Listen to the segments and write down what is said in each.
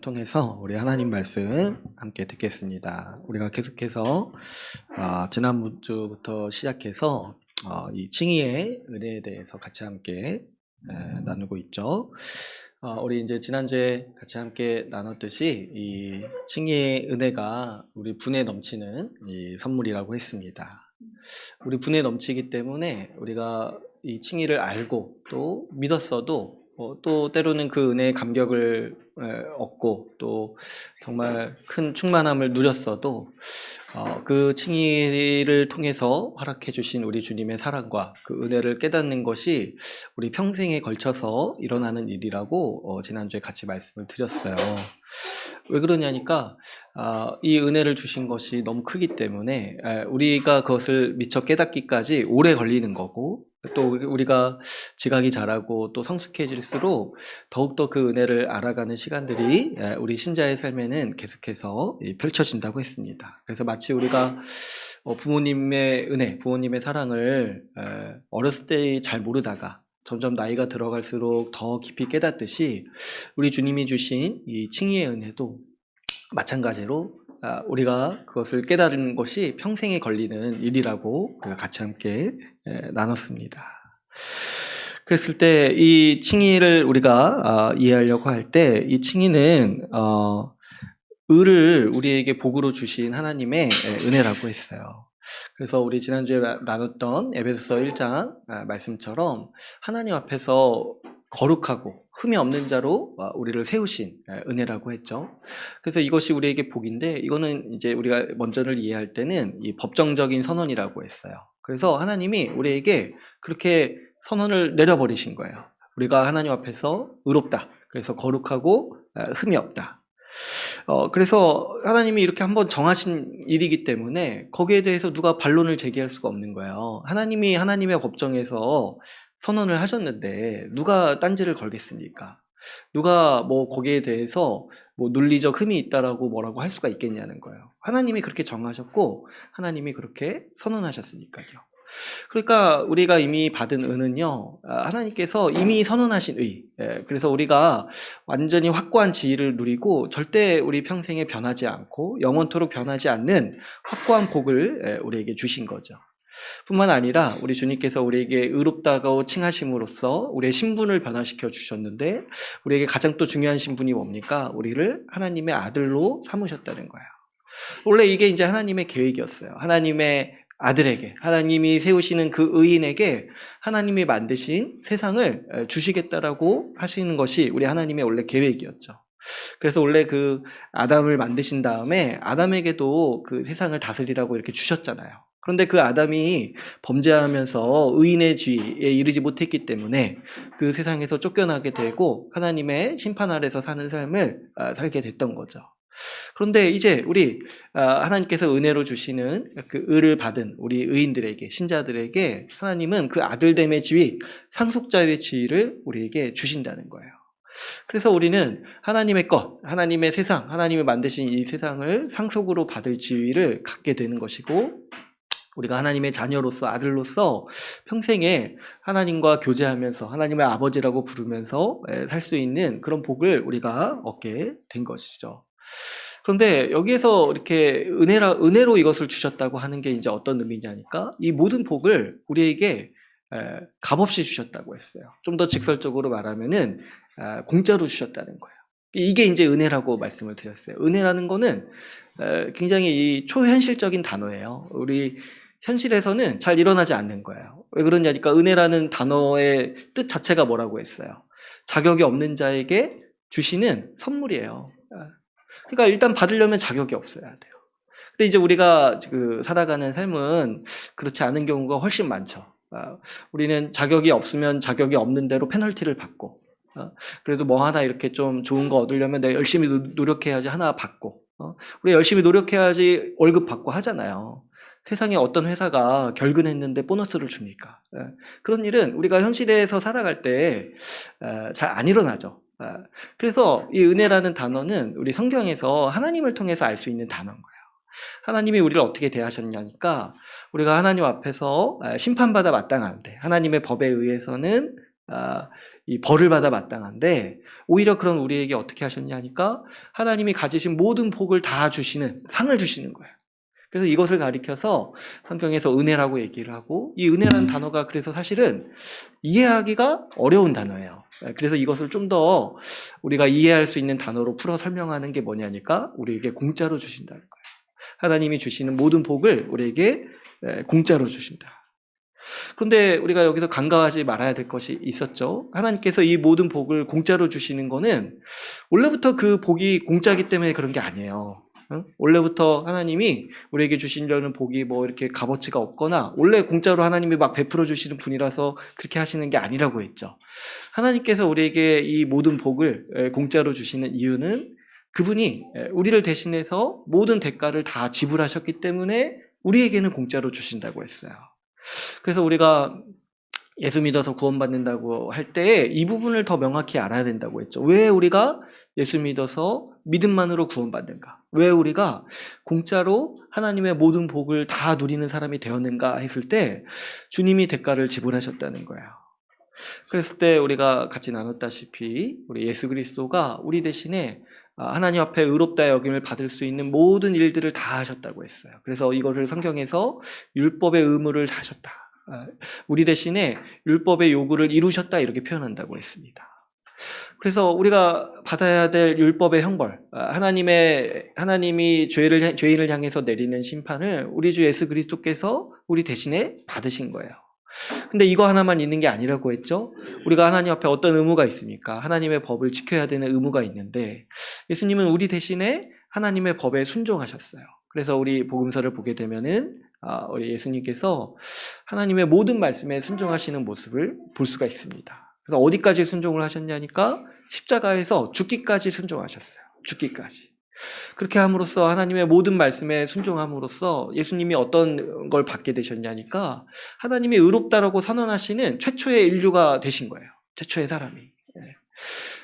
통해서 우리 하나님 말씀 함께 듣겠습니다. 우리가 계속해서 지난주부터 시작해서 이 칭의의 은혜에 대해서 같이 함께 나누고 있죠. 우리 이제 지난주에 같이 함께 나눴듯이 이 칭의의 은혜가 우리 분에 넘치는 이 선물이라고 했습니다. 우리 분에 넘치기 때문에 우리가 이 칭의를 알고 또 믿었어도 또 때로는 그 은혜의 감격을 얻고 또 정말 큰 충만함을 누렸어도 그 칭의를 통해서 허락해 주신 우리 주님의 사랑과 그 은혜를 깨닫는 것이 우리 평생에 걸쳐서 일어나는 일이라고 지난주에 같이 말씀을 드렸어요. 왜 그러냐니까 이 은혜를 주신 것이 너무 크기 때문에 우리가 그것을 미처 깨닫기까지 오래 걸리는 거고, 또 우리가 지각이 자라고 또 성숙해질수록 더욱더 그 은혜를 알아가는 시간들이 우리 신자의 삶에는 계속해서 펼쳐진다고 했습니다. 그래서 마치 우리가 부모님의 은혜, 부모님의 사랑을 어렸을 때 잘 모르다가 점점 나이가 들어갈수록 더 깊이 깨닫듯이 우리 주님이 주신 이 칭의의 은혜도 마찬가지로 우리가 그것을 깨달은 것이 평생에 걸리는 일이라고 우리가 같이 함께 나눴습니다. 그랬을 때 이 칭의를 우리가 이해하려고 할 때 이 칭의는 의를 우리에게 복으로 주신 하나님의 은혜라고 했어요. 그래서 우리 지난주에 나눴던 에베소서 1장 말씀처럼 하나님 앞에서 거룩하고 흠이 없는 자로 우리를 세우신 은혜라고 했죠. 그래서 이것이 우리에게 복인데, 이거는 이제 우리가 먼저를 이해할 때는 이 법정적인 선언이라고 했어요. 그래서 하나님이 우리에게 그렇게 선언을 내려버리신 거예요. 우리가 하나님 앞에서 의롭다. 그래서 거룩하고 흠이 없다. 그래서 하나님이 이렇게 한번 정하신 일이기 때문에 거기에 대해서 누가 반론을 제기할 수가 없는 거예요. 하나님이 하나님의 법정에서 선언을 하셨는데 누가 딴지를 걸겠습니까? 누가 거기에 대해서 논리적 흠이 있다라고 뭐라고 할 수가 있겠냐는 거예요. 하나님이 그렇게 정하셨고 하나님이 그렇게 선언하셨으니까요. 그러니까 우리가 이미 받은 은은요, 하나님께서 이미 선언하신 의, 그래서 우리가 완전히 확고한 지위를 누리고 절대 우리 평생에 변하지 않고 영원토록 변하지 않는 확고한 복을 우리에게 주신 거죠. 뿐만 아니라 우리 주님께서 우리에게 의롭다고 칭하심으로써 우리의 신분을 변화시켜 주셨는데, 우리에게 가장 또 중요한 신분이 뭡니까? 우리를 하나님의 아들로 삼으셨다는 거예요. 원래 이게 이제 하나님의 계획이었어요. 하나님의 아들에게, 하나님이 세우시는 그 의인에게 하나님이 만드신 세상을 주시겠다라고 하시는 것이 우리 하나님의 원래 계획이었죠. 그래서 원래 그 아담을 만드신 다음에 아담에게도 그 세상을 다스리라고 이렇게 주셨잖아요. 그런데 그 아담이 범죄하면서 의인의 지위에 이르지 못했기 때문에 그 세상에서 쫓겨나게 되고 하나님의 심판 아래서 사는 삶을 살게 됐던 거죠. 그런데 이제 우리 하나님께서 은혜로 주시는 그 의를 받은 우리 의인들에게, 신자들에게 하나님은 그 아들됨의 지위, 상속자의 지위를 우리에게 주신다는 거예요. 그래서 우리는 하나님의 것, 하나님의 세상, 하나님이 만드신 이 세상을 상속으로 받을 지위를 갖게 되는 것이고, 우리가 하나님의 자녀로서, 아들로서 평생에 하나님과 교제하면서 하나님의 아버지라고 부르면서 살 수 있는 그런 복을 우리가 얻게 된 것이죠. 그런데 여기에서 이렇게 은혜로 이것을 주셨다고 하는 게 이제 어떤 의미냐니까, 이 모든 복을 우리에게 값없이 주셨다고 했어요. 좀 더 직설적으로 말하면은 공짜로 주셨다는 거예요. 이게 이제 은혜라고 말씀을 드렸어요. 은혜라는 거는 굉장히 이 초현실적인 단어예요. 우리 현실에서는 잘 일어나지 않는 거예요. 왜 그러냐니까, 은혜라는 단어의 뜻 자체가 뭐라고 했어요? 자격이 없는 자에게 주시는 선물이에요. 그러니까 일단 받으려면 자격이 없어야 돼요. 근데 이제 우리가 살아가는 삶은 그렇지 않은 경우가 훨씬 많죠. 우리는 자격이 없으면 자격이 없는 대로 페널티를 받고, 그래도 뭐 하나 이렇게 좀 좋은 거 얻으려면 내가 열심히 노력해야지 하나 받고, 우리 열심히 노력해야지 월급 받고 하잖아요. 세상에 어떤 회사가 결근했는데 보너스를 줍니까? 그런 일은 우리가 현실에서 살아갈 때 잘 안 일어나죠. 그래서 이 은혜라는 단어는 우리 성경에서 하나님을 통해서 알 수 있는 단어인 거예요. 하나님이 우리를 어떻게 대하셨냐니까, 우리가 하나님 앞에서 심판받아 마땅한데 하나님의 법에 의해서는 이 벌을 받아 마땅한데 오히려 그런 우리에게 어떻게 하셨냐 하니까 하나님이 가지신 모든 복을 다 주시는 상을 주시는 거예요. 그래서 이것을 가리켜서 성경에서 은혜라고 얘기를 하고 이 은혜라는 단어가 그래서 사실은 이해하기가 어려운 단어예요. 그래서 이것을 좀 더 우리가 이해할 수 있는 단어로 풀어 설명하는 게 뭐냐니까 우리에게 공짜로 주신다는 거예요. 하나님이 주시는 모든 복을 우리에게 공짜로 주신다. 그런데 우리가 여기서 간과하지 말아야 될 것이 있었죠. 하나님께서 이 모든 복을 공짜로 주시는 거는 원래부터 그 복이 공짜기 때문에 그런 게 아니에요. 원래부터 하나님이 우리에게 주시려는 복이 뭐 이렇게 값어치가 없거나 원래 공짜로 하나님이 막 베풀어 주시는 분이라서 그렇게 하시는 게 아니라고 했죠. 하나님께서 우리에게 이 모든 복을 공짜로 주시는 이유는 그분이 우리를 대신해서 모든 대가를 다 지불하셨기 때문에 우리에게는 공짜로 주신다고 했어요. 그래서 우리가 예수 믿어서 구원받는다고 할 때 이 부분을 더 명확히 알아야 된다고 했죠. 왜 우리가 예수 믿어서 믿음만으로 구원받는가? 왜 우리가 공짜로 하나님의 모든 복을 다 누리는 사람이 되었는가 했을 때 주님이 대가를 지불하셨다는 거예요. 그랬을 때 우리가 같이 나눴다시피 우리 예수 그리스도가 우리 대신에 하나님 앞에 의롭다 여김을 받을 수 있는 모든 일들을 다 하셨다고 했어요. 그래서 이거를 성경에서 율법의 의무를 다 하셨다. 우리 대신에 율법의 요구를 이루셨다 이렇게 표현한다고 했습니다. 그래서 우리가 받아야 될 율법의 형벌, 하나님이 죄인을 향해서 내리는 심판을 우리 주 예수 그리스도께서 우리 대신에 받으신 거예요. 근데 이거 하나만 있는 게 아니라고 했죠. 우리가 하나님 앞에 어떤 의무가 있습니까? 하나님의 법을 지켜야 되는 의무가 있는데 예수님은 우리 대신에 하나님의 법에 순종하셨어요. 그래서 우리 복음서를 보게 되면은 우리 예수님께서 하나님의 모든 말씀에 순종하시는 모습을 볼 수가 있습니다. 그래서 어디까지 순종을 하셨냐니까 십자가에서 죽기까지 순종하셨어요. 죽기까지. 그렇게 함으로써 하나님의 모든 말씀에 순종함으로써 예수님이 어떤 걸 받게 되셨냐니까 하나님이 의롭다라고 선언하시는 최초의 인류가 되신 거예요. 최초의 사람이.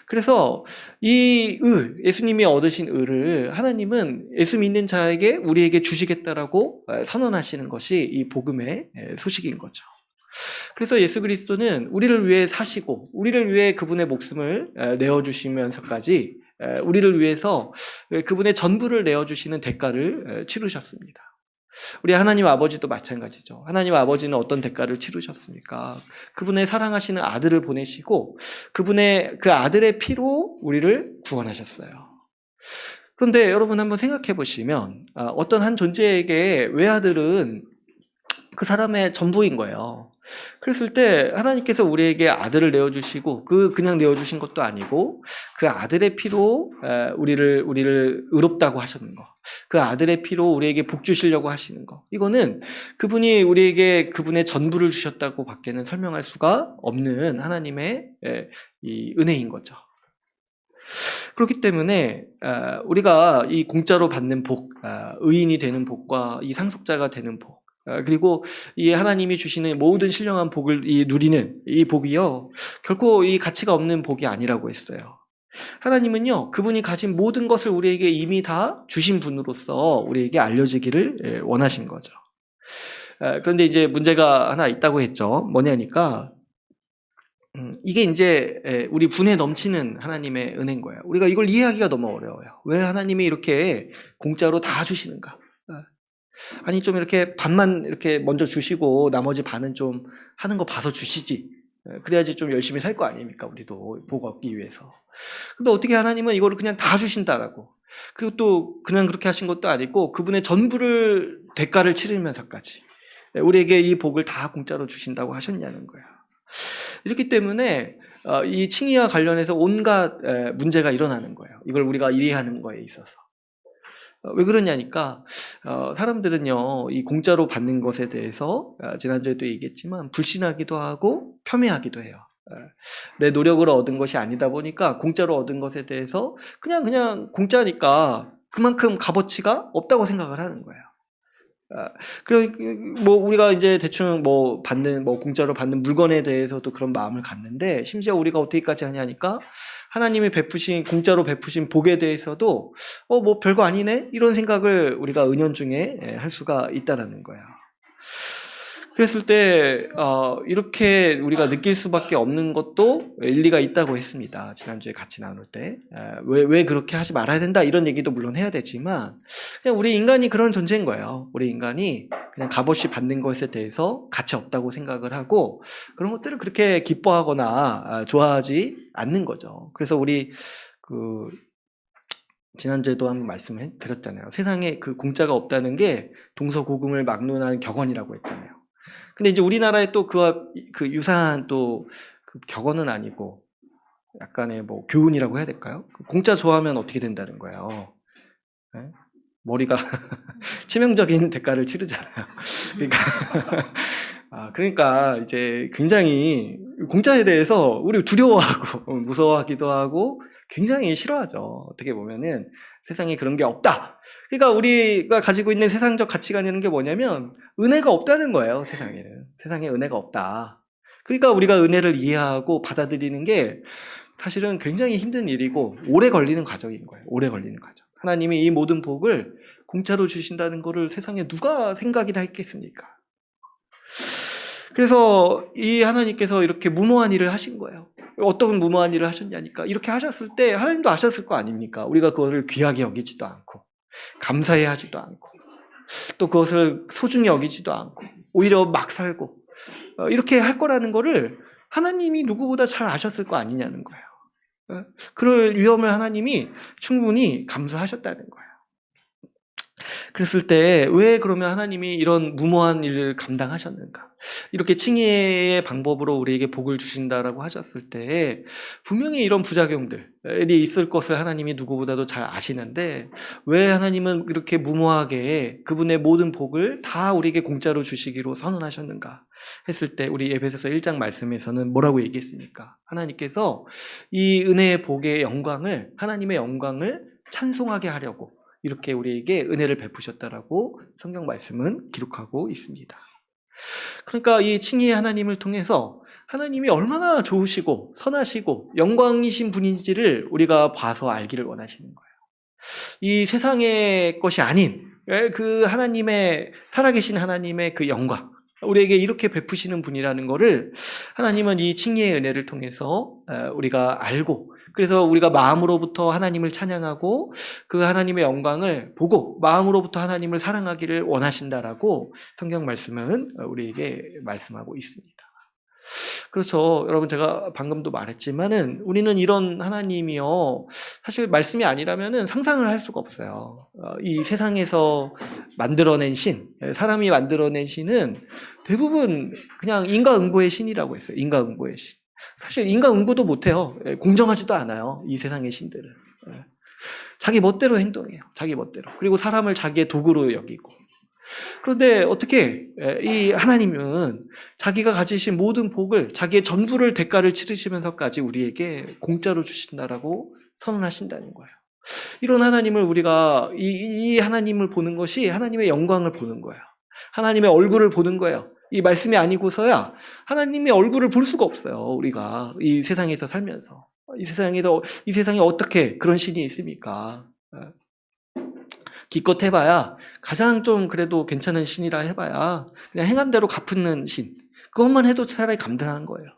그래서 이 예수님이 얻으신 의를 하나님은 예수 믿는 자에게 우리에게 주시겠다라고 선언하시는 것이 이 복음의 소식인 거죠. 그래서 예수 그리스도는 우리를 위해 사시고 우리를 위해 그분의 목숨을 내어주시면서까지 우리를 위해서 그분의 전부를 내어주시는 대가를 치르셨습니다. 우리 하나님 아버지도 마찬가지죠. 하나님 아버지는 어떤 대가를 치르셨습니까? 그분의 사랑하시는 아들을 보내시고 그분의 그 아들의 피로 우리를 구원하셨어요. 그런데 여러분 한번 생각해 보시면 어떤 한 존재에게 외아들은 그 사람의 전부인 거예요. 그랬을 때 하나님께서 우리에게 아들을 내어주시고 그냥 내어주신 것도 아니고 그 아들의 피로 우리를 의롭다고 하셨는 거, 그 아들의 피로 우리에게 복 주시려고 하시는 거, 이거는 그분이 우리에게 그분의 전부를 주셨다고 밖에는 설명할 수가 없는 하나님의 이 은혜인 거죠. 그렇기 때문에 우리가 이 공짜로 받는 복, 의인이 되는 복과 이 상속자가 되는 복, 그리고 이 하나님이 주시는 모든 신령한 복을 누리는 이 복이요, 결코 이 가치가 없는 복이 아니라고 했어요. 하나님은요, 그분이 가진 모든 것을 우리에게 이미 다 주신 분으로서 우리에게 알려지기를 원하신 거죠. 그런데 이제 문제가 하나 있다고 했죠. 뭐냐니까 이게 이제 우리 분에 넘치는 하나님의 은혜인 거예요. 우리가 이걸 이해하기가 너무 어려워요. 왜 하나님이 이렇게 공짜로 다 주시는가? 아니 좀 이렇게 반만 이렇게 먼저 주시고 나머지 반은 좀 하는 거 봐서 주시지. 그래야지 좀 열심히 살 거 아닙니까? 우리도 복 얻기 위해서. 근데 어떻게 하나님은 이거를 그냥 다 주신다라고. 그리고 또 그냥 그렇게 하신 것도 아니고 그분의 전부를 대가를 치르면서까지 우리에게 이 복을 다 공짜로 주신다고 하셨냐는 거예요. 이렇기 때문에 이 칭의와 관련해서 온갖 문제가 일어나는 거예요. 이걸 우리가 이해하는 거에 있어서. 왜 그러냐니까 사람들은요, 이 공짜로 받는 것에 대해서 지난주에도 얘기했지만 불신하기도 하고 폄훼하기도 해요. 내 노력으로 얻은 것이 아니다 보니까 공짜로 얻은 것에 대해서 그냥 공짜니까 그만큼 값어치가 없다고 생각을 하는 거예요. 그리고 뭐 우리가 이제 대충 공짜로 받는 물건에 대해서도 그런 마음을 갖는데, 심지어 우리가 어떻게까지 하냐니까 하나님이 공짜로 베푸신 복에 대해서도 뭐 별거 아니네 이런 생각을 우리가 은연중에 할 수가 있다라는 거야. 그랬을 때 이렇게 우리가 느낄 수밖에 없는 것도 일리가 있다고 했습니다. 지난주에 같이 나눌 때. 왜 그렇게 하지 말아야 된다 이런 얘기도 물론 해야 되지만 그냥 우리 인간이 그런 존재인 거예요. 우리 인간이 그냥 값없이 받는 것에 대해서 가치 없다고 생각을 하고 그런 것들을 그렇게 기뻐하거나 좋아하지 않는 거죠. 그래서 우리 지난주에도 한번 말씀을 드렸잖아요. 세상에 그 공짜가 없다는 게 동서고금을 막론하는 격언이라고 했잖아요. 근데 이제 우리나라에 또 그와 유사한 또 그 격언은 아니고 약간의 뭐 교훈이라고 해야 될까요? 공짜 좋아하면 어떻게 된다는 거예요. 네? 머리가 치명적인 대가를 치르잖아요. 그러니까 이제 굉장히 공짜에 대해서 우리 두려워하고 무서워하기도 하고 굉장히 싫어하죠. 어떻게 보면은 세상에 그런 게 없다. 그러니까 우리가 가지고 있는 세상적 가치관이라는 게 뭐냐면 은혜가 없다는 거예요. 세상에는. 세상에 은혜가 없다. 그러니까 우리가 은혜를 이해하고 받아들이는 게 사실은 굉장히 힘든 일이고 오래 걸리는 과정인 거예요. 오래 걸리는 과정. 하나님이 이 모든 복을 공짜로 주신다는 거를 세상에 누가 생각이나 했겠습니까? 그래서 이 하나님께서 이렇게 무모한 일을 하신 거예요. 어떤 무모한 일을 하셨냐니까 이렇게 하셨을 때 하나님도 아셨을 거 아닙니까? 우리가 그것을 귀하게 여기지도 않고 감사해야 하지도 않고 또 그것을 소중히 여기지도 않고 오히려 막 살고 이렇게 할 거라는 거를 하나님이 누구보다 잘 아셨을 거 아니냐는 거예요. 그럴 위험을 하나님이 충분히 감수하셨다는 거예요. 그랬을 때 왜 그러면 하나님이 이런 무모한 일을 감당하셨는가? 이렇게 칭의의 방법으로 우리에게 복을 주신다라고 하셨을 때 분명히 이런 부작용들이 있을 것을 하나님이 누구보다도 잘 아시는데 왜 하나님은 이렇게 무모하게 그분의 모든 복을 다 우리에게 공짜로 주시기로 선언하셨는가 했을 때 우리 에베소서 1장 말씀에서는 뭐라고 얘기했습니까? 하나님께서 이 은혜의 복의 영광을 하나님의 영광을 찬송하게 하려고 이렇게 우리에게 은혜를 베푸셨다라고 성경 말씀은 기록하고 있습니다. 그러니까 이 칭의의 하나님을 통해서 하나님이 얼마나 좋으시고 선하시고 영광이신 분인지를 우리가 봐서 알기를 원하시는 거예요. 이 세상의 것이 아닌 그 하나님의 살아계신 하나님의 그 영광 우리에게 이렇게 베푸시는 분이라는 것을 하나님은 이 칭의의 은혜를 통해서 우리가 알고 그래서 우리가 마음으로부터 하나님을 찬양하고 그 하나님의 영광을 보고 마음으로부터 하나님을 사랑하기를 원하신다라고 성경 말씀은 우리에게 말씀하고 있습니다. 그렇죠. 여러분 제가 방금도 말했지만은 우리는 이런 하나님이요. 사실 말씀이 아니라면은 상상을 할 수가 없어요. 이 세상에서 만들어낸 신, 사람이 만들어낸 신은 대부분 그냥 인과응보의 신이라고 했어요. 인과응보의 신. 사실 인과응보도 못해요. 공정하지도 않아요. 이 세상의 신들은. 자기 멋대로 행동해요. 자기 멋대로. 그리고 사람을 자기의 도구로 여기고. 그런데 어떻게 이 하나님은 자기가 가지신 모든 복을 자기의 전부를 대가를 치르시면서까지 우리에게 공짜로 주신다라고 선언하신다는 거예요. 이런 하나님을 우리가 이 하나님을 보는 것이 하나님의 영광을 보는 거예요. 하나님의 얼굴을 보는 거예요. 이 말씀이 아니고서야 하나님의 얼굴을 볼 수가 없어요. 우리가 이 세상에서 살면서 이 세상에 어떻게 그런 신이 있습니까? 기껏 해봐야 가장 좀 그래도 괜찮은 신이라 해봐야 그냥 행한 대로 갚는 신 그것만 해도 차라리 감당한 거예요.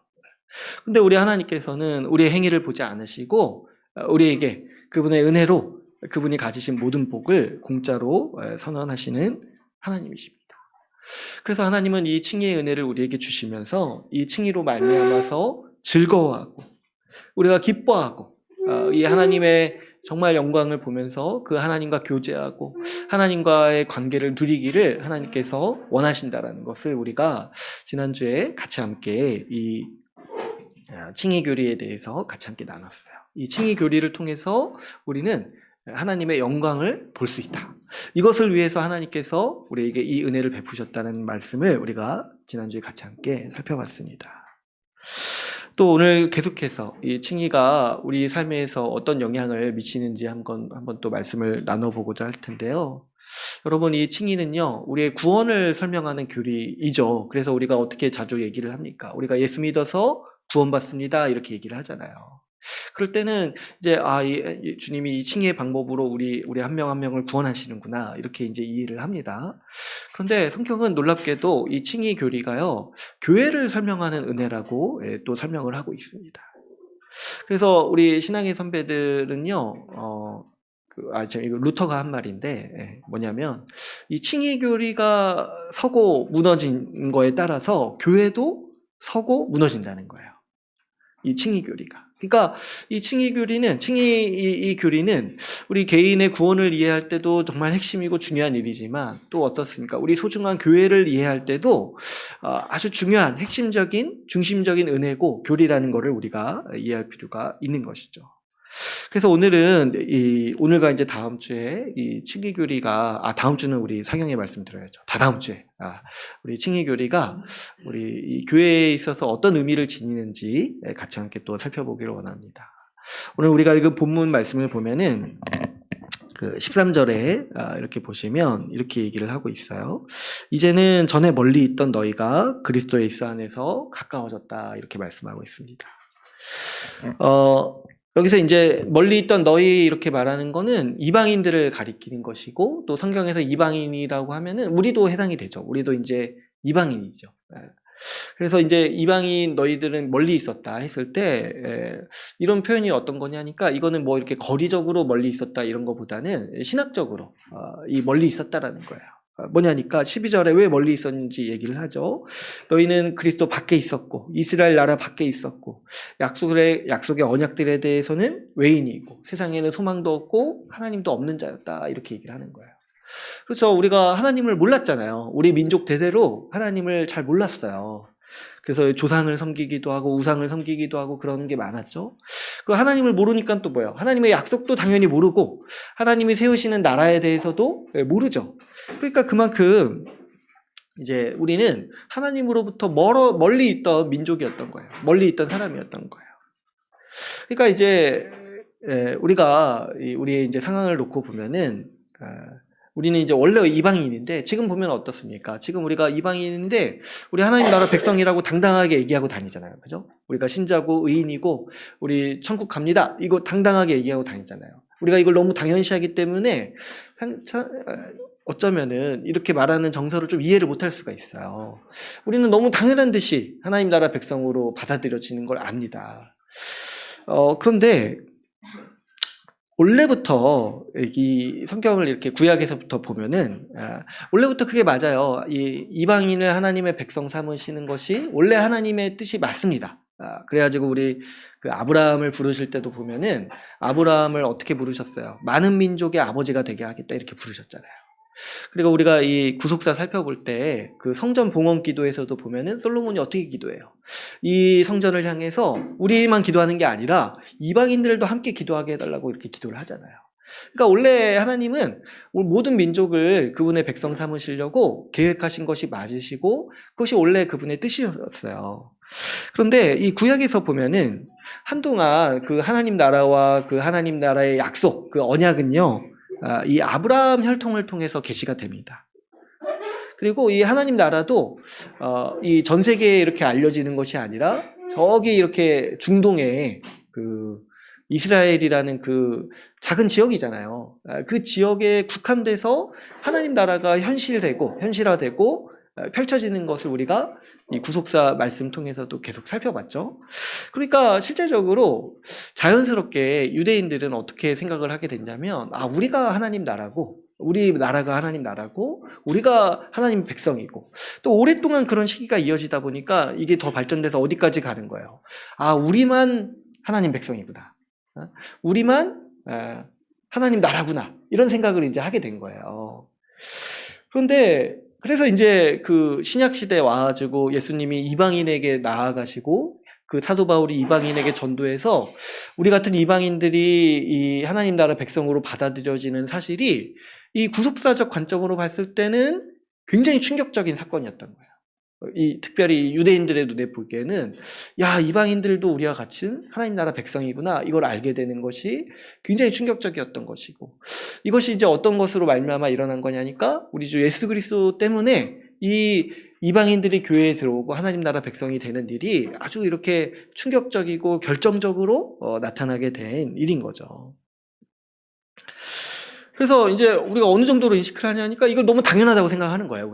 근데 우리 하나님께서는 우리의 행위를 보지 않으시고 우리에게 그분의 은혜로 그분이 가지신 모든 복을 공짜로 선언하시는 하나님이십니다. 그래서 하나님은 이 칭의의 은혜를 우리에게 주시면서 이 칭의로 말미암아서 즐거워하고 우리가 기뻐하고 이 하나님의 정말 영광을 보면서 그 하나님과 교제하고 하나님과의 관계를 누리기를 하나님께서 원하신다라는 것을 우리가 지난주에 같이 함께 이 칭의 교리에 대해서 같이 함께 나눴어요. 이 칭의 교리를 통해서 우리는 하나님의 영광을 볼 수 있다. 이것을 위해서 하나님께서 우리에게 이 은혜를 베푸셨다는 말씀을 우리가 지난주에 같이 함께 살펴봤습니다. 또 오늘 계속해서 이 칭의가 우리 삶에서 어떤 영향을 미치는지 한번 또 말씀을 나눠보고자 할 텐데요. 여러분 이 칭의는요 우리의 구원을 설명하는 교리이죠. 그래서 우리가 어떻게 자주 얘기를 합니까? 우리가 예수 믿어서 구원받습니다 이렇게 얘기를 하잖아요. 그럴 때는 이제 이 주님이 이 칭의의 방법으로 우리 한 명 한 명을 구원하시는구나 이렇게 이제 이해를 합니다. 그런데 성경은 놀랍게도 이 칭의 교리가요 교회를 설명하는 은혜라고 또 설명을 하고 있습니다. 그래서 우리 신앙의 선배들은요, 이거 루터가 한 말인데, 뭐냐면, 이 칭의 교리가 서고 무너진 거에 따라서 교회도 서고 무너진다는 거예요. 이 칭의 교리가. 그러니까 이 칭의 교리는 이 교리는 우리 개인의 구원을 이해할 때도 정말 핵심이고 중요한 일이지만 또 어떻습니까? 우리 소중한 교회를 이해할 때도 아주 중요한 핵심적인 중심적인 은혜고 교리라는 것을 우리가 이해할 필요가 있는 것이죠. 그래서 오늘과 이제 다음 주에 이 칭의 교리가 다음 주는 우리 상영의 말씀 들어야죠. 다 다음 주에 우리 칭의 교리가 우리 이 교회에 있어서 어떤 의미를 지니는지 같이 함께 또 살펴보기를 원합니다. 오늘 우리가 읽은 본문 말씀을 보면은 그 13절에 이렇게 보시면 이렇게 얘기를 하고 있어요. 이제는 전에 멀리 있던 너희가 그리스도 예수 안에서 가까워졌다 이렇게 말씀하고 있습니다. 여기서 이제 멀리 있던 너희 이렇게 말하는 거는 이방인들을 가리키는 것이고 또 성경에서 이방인이라고 하면은 우리도 해당이 되죠. 우리도 이제 이방인이죠. 그래서 이제 이방인 너희들은 멀리 있었다 했을 때 이런 표현이 어떤 거냐니까 이거는 뭐 이렇게 거리적으로 멀리 있었다 이런 거보다는 신학적으로 이 멀리 있었다라는 거예요. 뭐냐니까 12절에 왜 멀리 있었는지 얘기를 하죠. 너희는 그리스도 밖에 있었고 이스라엘 나라 밖에 있었고 약속의 언약들에 대해서는 외인이고 세상에는 소망도 없고 하나님도 없는 자였다 이렇게 얘기를 하는 거예요. 그렇죠. 우리가 하나님을 몰랐잖아요. 우리 민족 대대로 하나님을 잘 몰랐어요. 그래서 조상을 섬기기도 하고 우상을 섬기기도 하고 그런 게 많았죠. 그 하나님을 모르니까 또 뭐예요? 하나님의 약속도 당연히 모르고 하나님이 세우시는 나라에 대해서도 모르죠. 그러니까 그만큼 이제 우리는 하나님으로부터 멀리 있던 민족이었던 거예요. 멀리 있던 사람이었던 거예요. 그러니까 이제 우리가 우리의 이제 상황을 놓고 보면은 우리는 이제 원래 이방인인데 지금 보면 어떻습니까? 지금 우리가 이방인인데 우리 하나님 나라 백성이라고 당당하게 얘기하고 다니잖아요. 그죠? 우리가 신자고 의인이고 우리 천국 갑니다. 이거 당당하게 얘기하고 다니잖아요. 우리가 이걸 너무 당연시하기 때문에 어쩌면은 이렇게 말하는 정서를 좀 이해를 못할 수가 있어요. 우리는 너무 당연한 듯이 하나님 나라 백성으로 받아들여지는 걸 압니다. 그런데 원래부터 이 성경을 이렇게 구약에서부터 보면은 원래부터 그게 맞아요. 이 이방인을 하나님의 백성 삼으시는 것이 원래 하나님의 뜻이 맞습니다. 그래가지고 우리 그 아브라함을 부르실 때도 보면은 아브라함을 어떻게 부르셨어요? 많은 민족의 아버지가 되게 하겠다 이렇게 부르셨잖아요. 그리고 우리가 이 구속사 살펴볼 때 그 성전 봉헌 기도에서도 보면은 솔로몬이 어떻게 기도해요? 이 성전을 향해서 우리만 기도하는 게 아니라 이방인들도 함께 기도하게 해달라고 이렇게 기도를 하잖아요. 그러니까 원래 하나님은 모든 민족을 그분의 백성 삼으시려고 계획하신 것이 맞으시고 그것이 원래 그분의 뜻이었어요. 그런데 이 구약에서 보면은 한동안 그 하나님 나라와 그 하나님 나라의 약속, 그 언약은요, 이 아브라함 혈통을 통해서 계시가 됩니다. 그리고 이 하나님 나라도 이 전 세계에 이렇게 알려지는 것이 아니라 저기 이렇게 중동에 그 이스라엘이라는 그 작은 지역이잖아요. 그 지역에 국한돼서 하나님 나라가 현실화되고 펼쳐지는 것을 우리가 이 구속사 말씀 통해서도 계속 살펴봤죠. 그러니까 실제적으로 자연스럽게 유대인들은 어떻게 생각을 하게 됐냐면 우리가 하나님 나라고 우리 나라가 하나님 나라고 우리가 하나님 백성이고 또 오랫동안 그런 시기가 이어지다 보니까 이게 더 발전돼서 어디까지 가는 거예요. 우리만 하나님 백성이구나. 우리만 하나님 나라구나. 이런 생각을 이제 하게 된 거예요. 그런데 그래서 이제 그 신약 시대에 와가지고 예수님이 이방인에게 나아가시고 그 사도 바울이 이방인에게 전도해서 우리 같은 이방인들이 이 하나님 나라 백성으로 받아들여지는 사실이 이 구속사적 관점으로 봤을 때는 굉장히 충격적인 사건이었던 거예요. 특별히 유대인들의 눈에 보기에는 이방인들도 우리와 같은 하나님 나라 백성이구나 이걸 알게 되는 것이 굉장히 충격적이었던 것이고 이것이 이제 어떤 것으로 말미암아 일어난 거냐니까 우리 주 예수 그리스도 때문에 이 이방인들이 교회에 들어오고 하나님 나라 백성이 되는 일이 아주 이렇게 충격적이고 결정적으로 나타나게 된 일인 거죠. 그래서 이제 우리가 어느 정도로 인식을 하냐니까 이걸 너무 당연하다고 생각하는 거예요,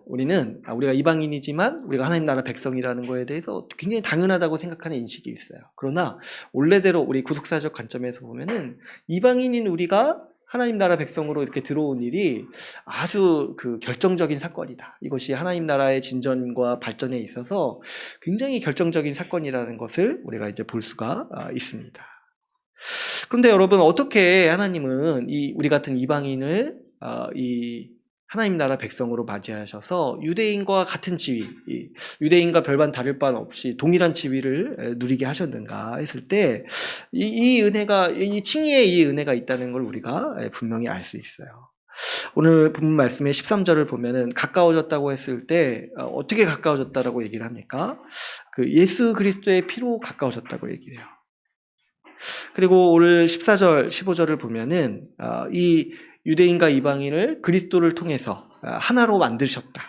우리는 우리가 이방인이지만 우리가 하나님 나라 백성이라는 거에 대해서 굉장히 당연하다고 생각하는 인식이 있어요. 그러나 원래대로 우리 구속사적 관점에서 보면은 이방인인 우리가 하나님 나라 백성으로 이렇게 들어온 일이 아주 그 결정적인 사건이다. 이것이 하나님 나라의 진전과 발전에 있어서 굉장히 결정적인 사건이라는 것을 우리가 이제 볼 수가 있습니다. 그런데 여러분, 어떻게 하나님은 우리 같은 이방인을 이 하나님 나라 백성으로 맞이하셔서 유대인과 같은 지위, 유대인과 별반 다를 바 없이 동일한 지위를 누리게 하셨는가 했을 때 이 은혜가, 이 칭의의 이 은혜가 있다는 걸 우리가 분명히 알 수 있어요. 오늘 본문 말씀의 13절을 보면은 가까워졌다고 했을 때 어떻게 가까워졌다라고 얘기를 합니까? 그 예수 그리스도의 피로 가까워졌다고 얘기를 해요. 그리고 오늘 14절, 15절을 보면은 이 유대인과 이방인을 그리스도를 통해서 하나로 만드셨다.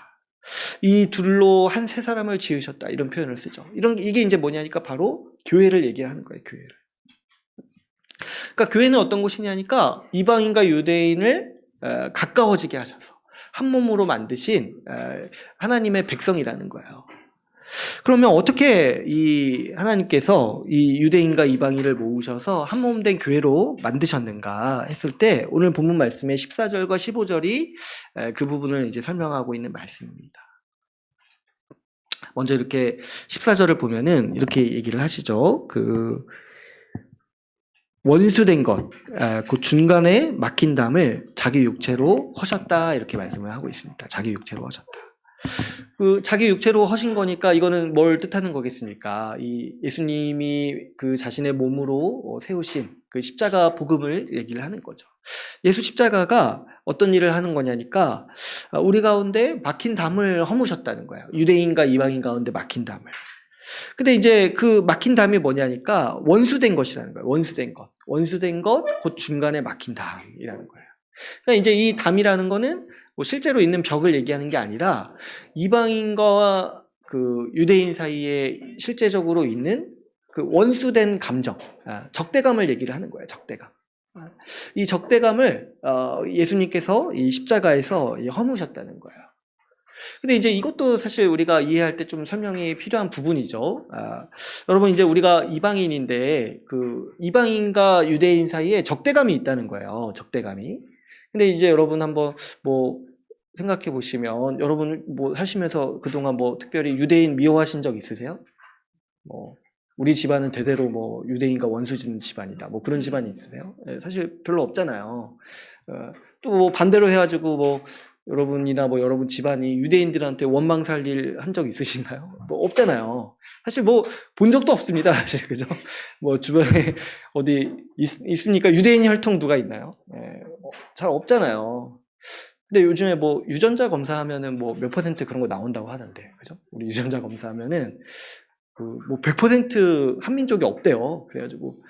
이 둘로 한 세 사람을 지으셨다. 이런 표현을 쓰죠. 이게 이제 뭐냐니까 바로 교회를 얘기하는 거예요, 교회를. 그러니까 교회는 어떤 곳이냐니까 이방인과 유대인을 가까워지게 하셔서 한 몸으로 만드신 하나님의 백성이라는 거예요. 그러면 어떻게 이 하나님께서 이 유대인과 이방인을 모으셔서 한 몸 된 교회로 만드셨는가 했을 때 오늘 본문 말씀의 14절과 15절이 그 부분을 이제 설명하고 있는 말씀입니다. 먼저 이렇게 14절을 보면은 이렇게 얘기를 하시죠. 그 원수된 것, 그 중간에 막힌 담을 자기 육체로 허셨다 이렇게 말씀을 하고 있습니다. 자기 육체로 허셨다. 그 자기 육체로 허신 거니까 이거는 뭘 뜻하는 거겠습니까? 이 예수님이 그 자신의 몸으로 세우신 그 십자가 복음을 얘기를 하는 거죠. 예수 십자가가 어떤 일을 하는 거냐니까 우리 가운데 막힌 담을 허무셨다는 거예요. 유대인과 이방인 가운데 막힌 담을. 근데 이제 그 막힌 담이 뭐냐니까 원수된 것이라는 거예요. 원수된 것. 원수된 것, 곧 중간에 막힌 담이라는 거예요. 그러니까 이제 이 담이라는 거는 뭐 실제로 있는 벽을 얘기하는 게 아니라 이방인과 그 유대인 사이에 실제적으로 있는 그 원수된 감정, 적대감을 얘기를 하는 거예요. 적대감. 이 적대감을 예수님께서 이 십자가에서 허무셨다는 거예요. 근데 이제 이것도 사실 우리가 이해할 때 좀 설명이 필요한 부분이죠. 여러분, 이제 우리가 이방인인데 그 이방인과 유대인 사이에 적대감이 있다는 거예요. 적대감이. 근데 이제 여러분 한번 뭐 생각해 보시면 여러분 뭐 하시면서 그동안 뭐 특별히 유대인 미워하신 적 있으세요? 뭐 우리 집안은 대대로 뭐 유대인과 원수 짓는 집안이다. 뭐 그런 집안이 있으세요? 사실 별로 없잖아요. 또 뭐 반대로 해가지고 뭐 여러분이나 뭐 여러분 집안이 유대인들한테 원망 살 일 한 적 있으신가요? 뭐 없잖아요. 사실 뭐 본 적도 없습니다. 사실 그죠? 뭐 주변에 어디 있습니까? 유대인 혈통 누가 있나요? 잘 없잖아요. 근데 요즘에 뭐 유전자 검사하면은 뭐 몇 퍼센트 그런 거 나온다고 하던데, 그죠? 우리 유전자 검사하면은 그 뭐 100% 한민족이 없대요. 그래가지고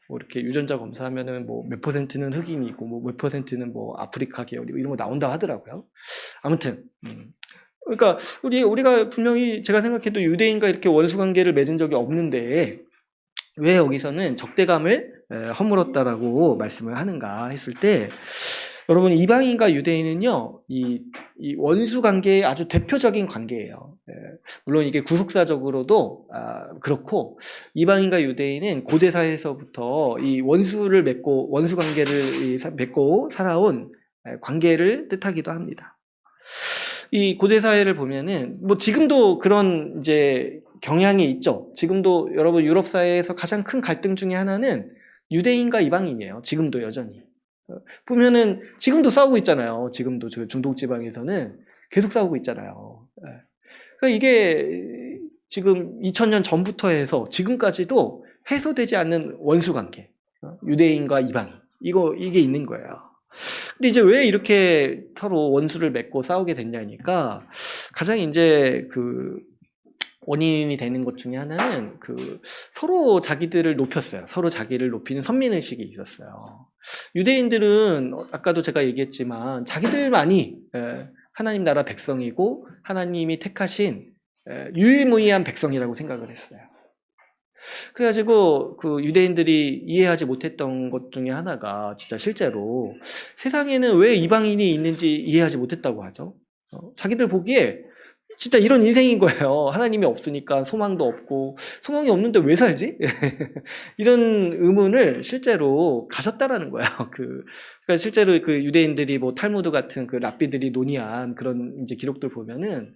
뭐 이렇게 유전자 검사하면은 뭐 몇 퍼센트는 흑인이고 뭐 몇 퍼센트는 뭐 아프리카 계열이고 이런 거 나온다고 하더라고요. 아무튼 그러니까 우리가 분명히 제가 생각해도 유대인과 이렇게 원수 관계를 맺은 적이 없는데 왜 여기서는 적대감을 허물었다라고 말씀을 하는가 했을 때 여러분, 이방인과 유대인은요 이 원수 관계의 아주 대표적인 관계예요. 물론 이게 구속사적으로도 그렇고 이방인과 유대인은 고대 사회에서부터 이 원수를 맺고 원수 관계를 맺고 살아온 관계를 뜻하기도 합니다. 이 고대 사회를 보면은 뭐 지금도 그런 이제 경향이 있죠. 지금도 여러분 유럽 사회에서 가장 큰 갈등 중에 하나는 유대인과 이방인이에요. 지금도 여전히. 보면은 지금도 싸우고 있잖아요. 지금도 중동 지방에서는 계속 싸우고 있잖아요. 그러니까 이게 지금 2000년 전부터 해서 지금까지도 해소되지 않는 원수 관계. 유대인과 이방인. 이게 있는 거예요. 근데 이제 왜 이렇게 서로 원수를 맺고 싸우게 됐냐니까 가장 이제 그 원인이 되는 것 중에 하나는 그 서로 자기들을 높였어요. 서로 자기를 높이는 선민의식이 있었어요. 유대인들은 아까도 제가 얘기했지만 자기들만이 하나님 나라 백성이고 하나님이 택하신 유일무이한 백성이라고 생각을 했어요. 그래가지고 그 유대인들이 이해하지 못했던 것 중에 하나가 진짜 실제로 세상에는 왜 이방인이 있는지 이해하지 못했다고 하죠. 자기들 보기에 진짜 이런 인생인 거예요. 하나님이 없으니까 소망도 없고, 소망이 없는데 왜 살지? 이런 의문을 실제로 가졌다라는 거예요. 그러니까 실제로 그 유대인들이 뭐 탈무드 같은 그 랍비들이 논의한 그런 이제 기록들 보면은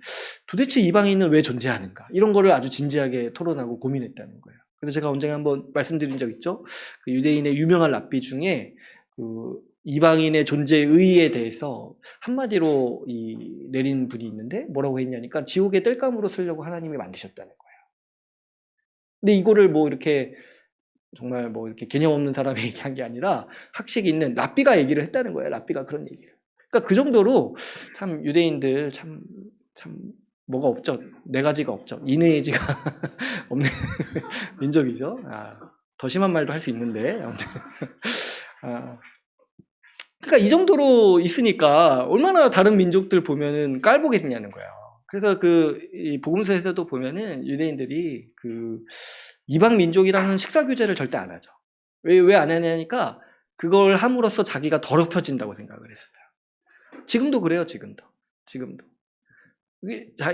도대체 이방인은 왜 존재하는가? 이런 거를 아주 진지하게 토론하고 고민했다는 거예요. 그래서 제가 언젠가 한번 말씀드린 적 있죠? 그 유대인의 유명한 랍비 중에 이방인의 존재의 의의에 대해서 한마디로 내린 분이 있는데 뭐라고 했냐니까 지옥의 땔감으로 쓰려고 하나님이 만드셨다는 거예요. 근데 이거를 뭐 이렇게 정말 뭐 이렇게 개념 없는 사람이 얘기한 게 아니라 학식 있는 랍비가 얘기를 했다는 거예요. 랍비가 그런 얘기를. 그러니까 그 정도로 참 유대인들 참 뭐가 없죠. 네 가지가 없죠. 인내의지가 없는 민족이죠. 더 심한 말도 할 수 있는데 아무튼. 그러니까 이 정도로 있으니까 얼마나 다른 민족들 보면은 깔보겠냐는 거예요. 그래서 이 복음서에서도 보면은 유대인들이 이방 민족이랑은 식사 규제를 절대 안 하죠. 왜 안 하냐니까 그걸 함으로써 자기가 더럽혀진다고 생각을 했어요. 지금도 그래요, 지금도.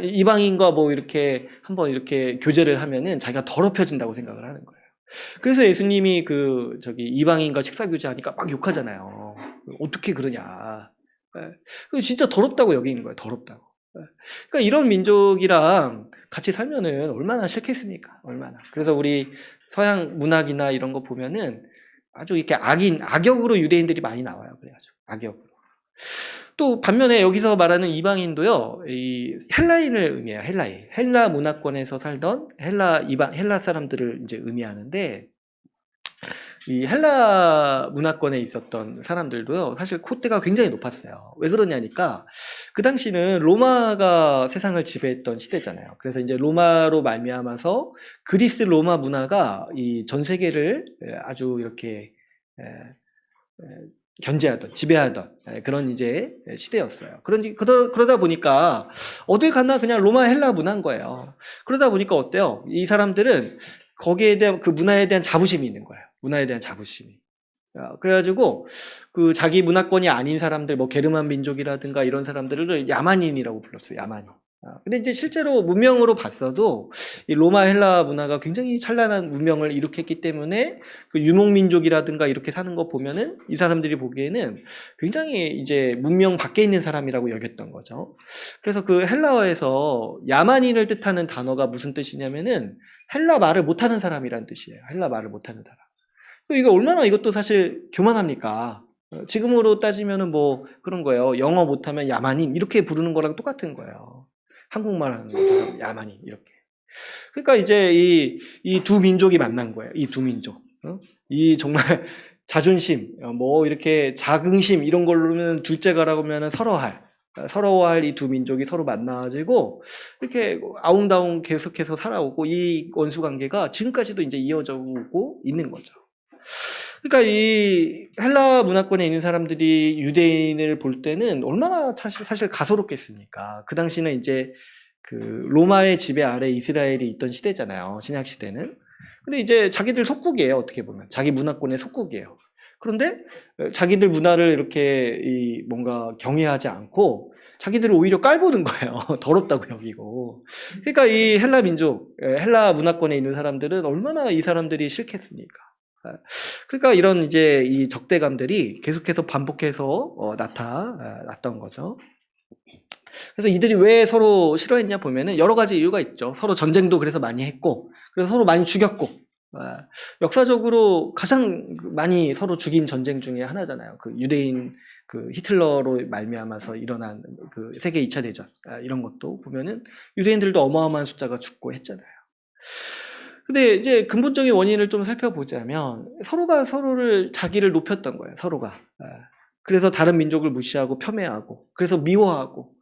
이방인과 뭐 이렇게 한번 이렇게 교제를 하면은 자기가 더럽혀진다고 생각을 하는 거예요. 그래서 예수님이 이방인과 식사 규제하니까 막 욕하잖아요. 어떻게 그러냐. 진짜 더럽다고 여기는 거예요. 더럽다고. 그러니까 이런 민족이랑 같이 살면은 얼마나 싫겠습니까? 얼마나. 그래서 우리 서양 문학이나 이런 거 보면은 아주 이렇게 악역으로 유대인들이 많이 나와요. 그래가지고 악역으로. 또 반면에 여기서 말하는 이방인도요, 이 헬라인을 의미해요. 헬라인. 헬라 문화권에서 살던 헬라 사람들을 이제 의미하는데, 이 헬라 문화권에 있었던 사람들도요, 사실 콧대가 굉장히 높았어요. 왜 그러냐니까, 그 당시는 로마가 세상을 지배했던 시대잖아요. 그래서 이제 로마로 말미암아서 그리스 로마 문화가 이 전 세계를 아주 이렇게 견제하던, 지배하던 그런 이제 시대였어요. 그러다 보니까 어딜 가나 그냥 로마 헬라 문화인 거예요. 그러다 보니까 어때요? 이 사람들은 거기에 대한 그 문화에 대한 자부심이 있는 거예요. 문화에 대한 자부심이. 그래가지고 그 자기 문화권이 아닌 사람들, 뭐 게르만 민족이라든가 이런 사람들을 야만인이라고 불렀어요. 야만인. 근데 이제 실제로 문명으로 봤어도 이 로마 헬라 문화가 굉장히 찬란한 문명을 일으켰기 때문에 그 유목민족이라든가 이렇게 사는 거 보면은 이 사람들이 보기에는 굉장히 이제 문명 밖에 있는 사람이라고 여겼던 거죠. 그래서 그 헬라어에서 야만인을 뜻하는 단어가 무슨 뜻이냐면은 헬라 말을 못하는 사람이란 뜻이에요. 헬라 말을 못하는 사람. 이게 얼마나 이것도 사실 교만합니까? 지금으로 따지면은 뭐 그런 거예요. 영어 못하면 야만인 이렇게 부르는 거랑 똑같은 거예요. 한국말 하는 사람 야만인 이렇게. 그러니까 이제 이 두 민족이 만난 거예요. 이 두 민족. 이 정말 자존심, 뭐 이렇게 자긍심 이런 걸로는 둘째가라고 하면은 서러워할 이 두 민족이 서로 만나가지고 이렇게 아웅다웅 계속해서 살아오고 이 원수 관계가 지금까지도 이제 이어져 오고 있는 거죠. 그러니까 이 헬라 문화권에 있는 사람들이 유대인을 볼 때는 얼마나 사실 가소롭겠습니까? 그 당시는 이제 그 로마의 지배 아래 이스라엘이 있던 시대잖아요. 신약 시대는. 근데 이제 자기들 속국이에요. 어떻게 보면 자기 문화권의 속국이에요. 그런데 자기들 문화를 이렇게 뭔가 경외하지 않고 자기들을 오히려 깔보는 거예요. 더럽다고 여기고. 그러니까 이 헬라 민족, 헬라 문화권에 있는 사람들은 얼마나 이 사람들이 싫겠습니까? 그러니까 이런 이제 이 적대감들이 계속해서 반복해서 나타났던 거죠. 그래서 이들이 왜 서로 싫어했냐 보면은 여러 가지 이유가 있죠. 서로 전쟁도 그래서 많이 했고, 그래서 서로 많이 죽였고, 역사적으로 가장 많이 서로 죽인 전쟁 중에 하나잖아요. 그 유대인 그 히틀러로 말미암아서 일어난 그 세계 2차 대전 이런 것도 보면은 유대인들도 어마어마한 숫자가 죽고 했잖아요. 근데 이제 근본적인 원인을 좀 살펴보자면 서로가 서로를 자기를 높였던 거예요. 서로가. 그래서 다른 민족을 무시하고 폄훼하고 그래서 미워하고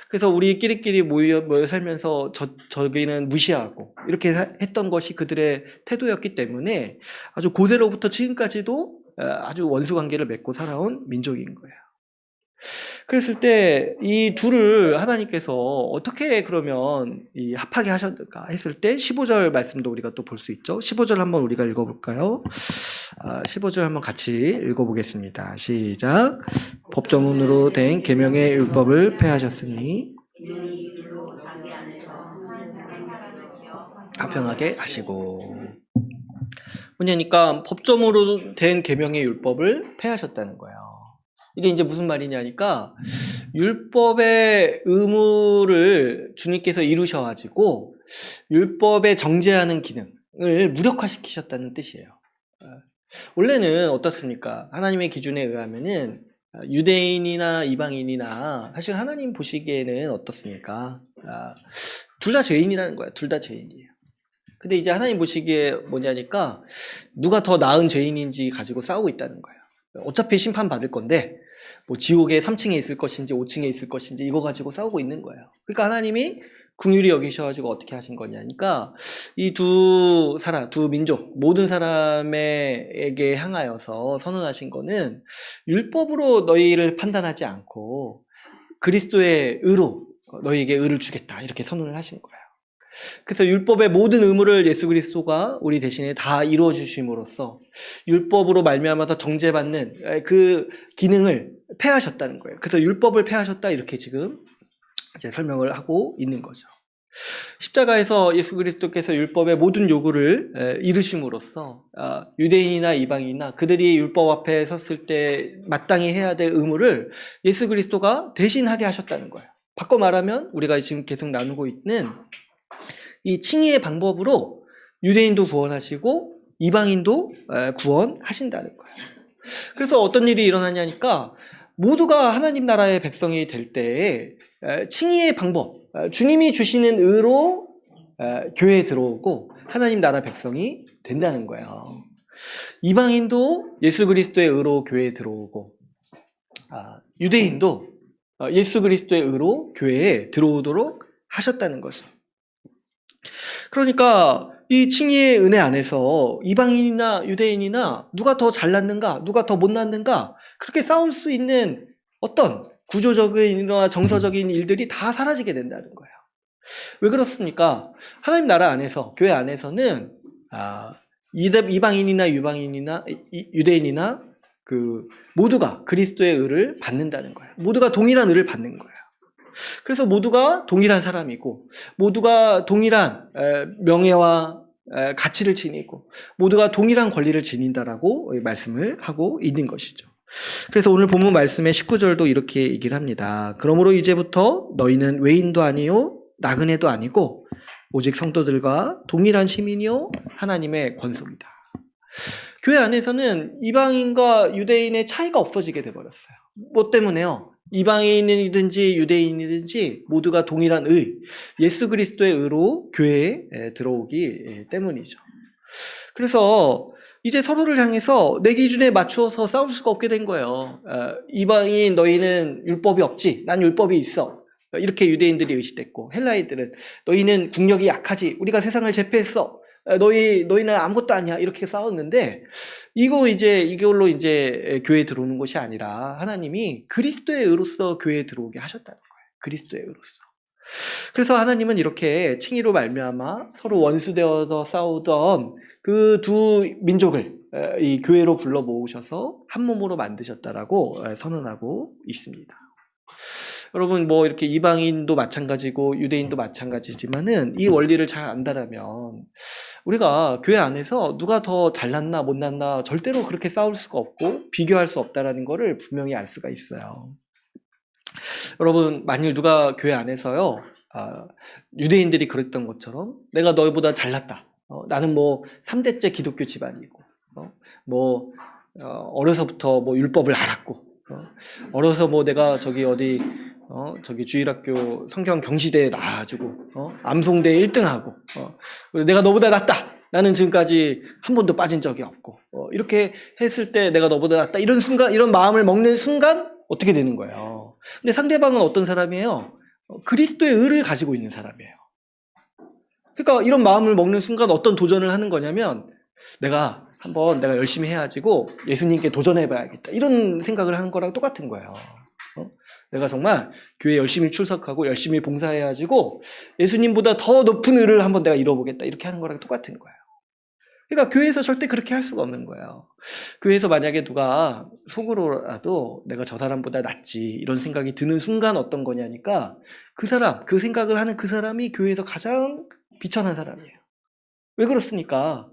그래서 우리끼리끼리 모여 살면서 저기는 무시하고 이렇게 했던 것이 그들의 태도였기 때문에 아주 고대로부터 지금까지도 아주 원수 관계를 맺고 살아온 민족인 거예요. 그랬을 때 이 둘을 하나님께서 어떻게 그러면 이 합하게 하셨을까 했을 때 15절 말씀도 우리가 또 볼 수 있죠. 15절 한번 우리가 읽어볼까요? 15절 한번 같이 읽어보겠습니다. 시작. 법조문으로 된 계명의 율법을 폐하셨으니 화평하게 하시고. 뭐냐니까 법조문으로 된 계명의 율법을 폐하셨다는 거예요. 이게 이제 무슨 말이냐니까 율법의 의무를 주님께서 이루셔가지고 율법에 정죄하는 기능을 무력화시키셨다는 뜻이에요. 원래는 어떻습니까? 하나님의 기준에 의하면은 유대인이나 이방인이나 사실 하나님 보시기에는 어떻습니까? 둘 다 죄인이라는 거예요. 둘 다 죄인이에요. 근데 이제 하나님 보시기에 뭐냐니까 누가 더 나은 죄인인지 가지고 싸우고 있다는 거예요. 어차피 심판 받을 건데 뭐 지옥에 3층에 있을 것인지 5층에 있을 것인지 이거 가지고 싸우고 있는 거예요. 그러니까 하나님이 긍휼히 여기셔가지고 어떻게 하신 거냐니까 이 두 민족 모든 사람에게 향하여서 선언하신 거는 율법으로 너희를 판단하지 않고 그리스도의 의로 너희에게 의를 주겠다 이렇게 선언을 하신 거예요. 그래서 율법의 모든 의무를 예수 그리스도가 우리 대신에 다 이루어 주심으로써 율법으로 말미암아서 정죄받는 그 기능을 폐하셨다는 거예요. 그래서 율법을 폐하셨다 이렇게 지금 이제 설명을 하고 있는 거죠. 십자가에서 예수 그리스도께서 율법의 모든 요구를 이루심으로써 유대인이나 이방인이나 그들이 율법 앞에 섰을 때 마땅히 해야 될 의무를 예수 그리스도가 대신하게 하셨다는 거예요. 바꿔 말하면 우리가 지금 계속 나누고 있는 이 칭의의 방법으로 유대인도 구원하시고 이방인도 구원하신다는 거예요. 그래서 어떤 일이 일어나냐니까 모두가 하나님 나라의 백성이 될 때에 칭의의 방법, 주님이 주시는 의로 교회에 들어오고 하나님 나라 백성이 된다는 거예요. 이방인도 예수 그리스도의 의로 교회에 들어오고 유대인도 예수 그리스도의 의로 교회에 들어오도록 하셨다는 거죠. 그러니까 이 칭의의 은혜 안에서 이방인이나 유대인이나 누가 더 잘났는가, 누가 더 못났는가 그렇게 싸울 수 있는 어떤 구조적인이나 정서적인 일들이 다 사라지게 된다는 거예요. 왜 그렇습니까? 하나님 나라 안에서, 교회 안에서는 이방인이나 유대인이나 모두가 그리스도의 의를 받는다는 거예요. 모두가 동일한 의를 받는 거예요. 그래서 모두가 동일한 사람이고 모두가 동일한 명예와 가치를 지니고 모두가 동일한 권리를 지닌다라고 말씀을 하고 있는 것이죠. 그래서 오늘 본문 말씀의 19절도 이렇게 얘기를 합니다. 그러므로 이제부터 너희는 외인도 아니요 나그네도 아니고 오직 성도들과 동일한 시민이요 하나님의 권속이다. 교회 안에서는 이방인과 유대인의 차이가 없어지게 돼버렸어요. 뭐 때문에요? 이방인이든지 유대인이든지 모두가 동일한 의, 예수 그리스도의 의로 교회에 들어오기 때문이죠. 그래서 이제 서로를 향해서 내 기준에 맞추어서 싸울 수가 없게 된 거예요. 이방인 너희는 율법이 없지, 난 율법이 있어. 이렇게 유대인들이 의식됐고 헬라인들은 너희는 국력이 약하지, 우리가 세상을 제패했어. 너희는 아무것도 아니야. 이렇게 싸웠는데, 이걸로 이제 교회에 들어오는 것이 아니라 하나님이 그리스도의 의로서 교회에 들어오게 하셨다는 거예요. 그리스도의 의로서. 그래서 하나님은 이렇게 칭의로 말미암아 서로 원수되어서 싸우던 그 두 민족을 이 교회로 불러 모으셔서 한 몸으로 만드셨다라고 선언하고 있습니다. 여러분 이렇게 이방인도 마찬가지고 유대인도 마찬가지지만은 이 원리를 잘 안다라면 우리가 교회 안에서 누가 더 잘났나 못났나 절대로 그렇게 싸울 수가 없고 비교할 수 없다라는 거를 분명히 알 수가 있어요. 여러분 만일 누가 교회 안에서요 유대인들이 그랬던 것처럼 내가 너희보다 잘났다. 나는 3대째 기독교 집안이고 어려서부터 율법을 알았고 어려서 내가 저기 주일학교 성경 경시대에 나와가지고 암송대 1등하고 내가 너보다 낫다. 나는 지금까지 한 번도 빠진 적이 없고 이렇게 했을 때 내가 너보다 낫다. 이런 순간, 이런 마음을 먹는 순간 어떻게 되는 거예요? 근데 상대방은 어떤 사람이에요? 그리스도의 의를 가지고 있는 사람이에요. 그러니까 이런 마음을 먹는 순간 어떤 도전을 하는 거냐면 내가 열심히 해가지고 예수님께 도전해봐야겠다. 이런 생각을 하는 거랑 똑같은 거예요. 내가 정말 교회 열심히 출석하고 열심히 봉사해가지고 예수님보다 더 높은 의를 한번 내가 이뤄보겠다. 이렇게 하는 거랑 똑같은 거예요. 그러니까 교회에서 절대 그렇게 할 수가 없는 거예요. 교회에서 만약에 누가 속으로라도 내가 저 사람보다 낫지 이런 생각이 드는 순간 어떤 거냐니까 그 사람, 그 생각을 하는 그 사람이 교회에서 가장 비천한 사람이에요. 왜 그렇습니까?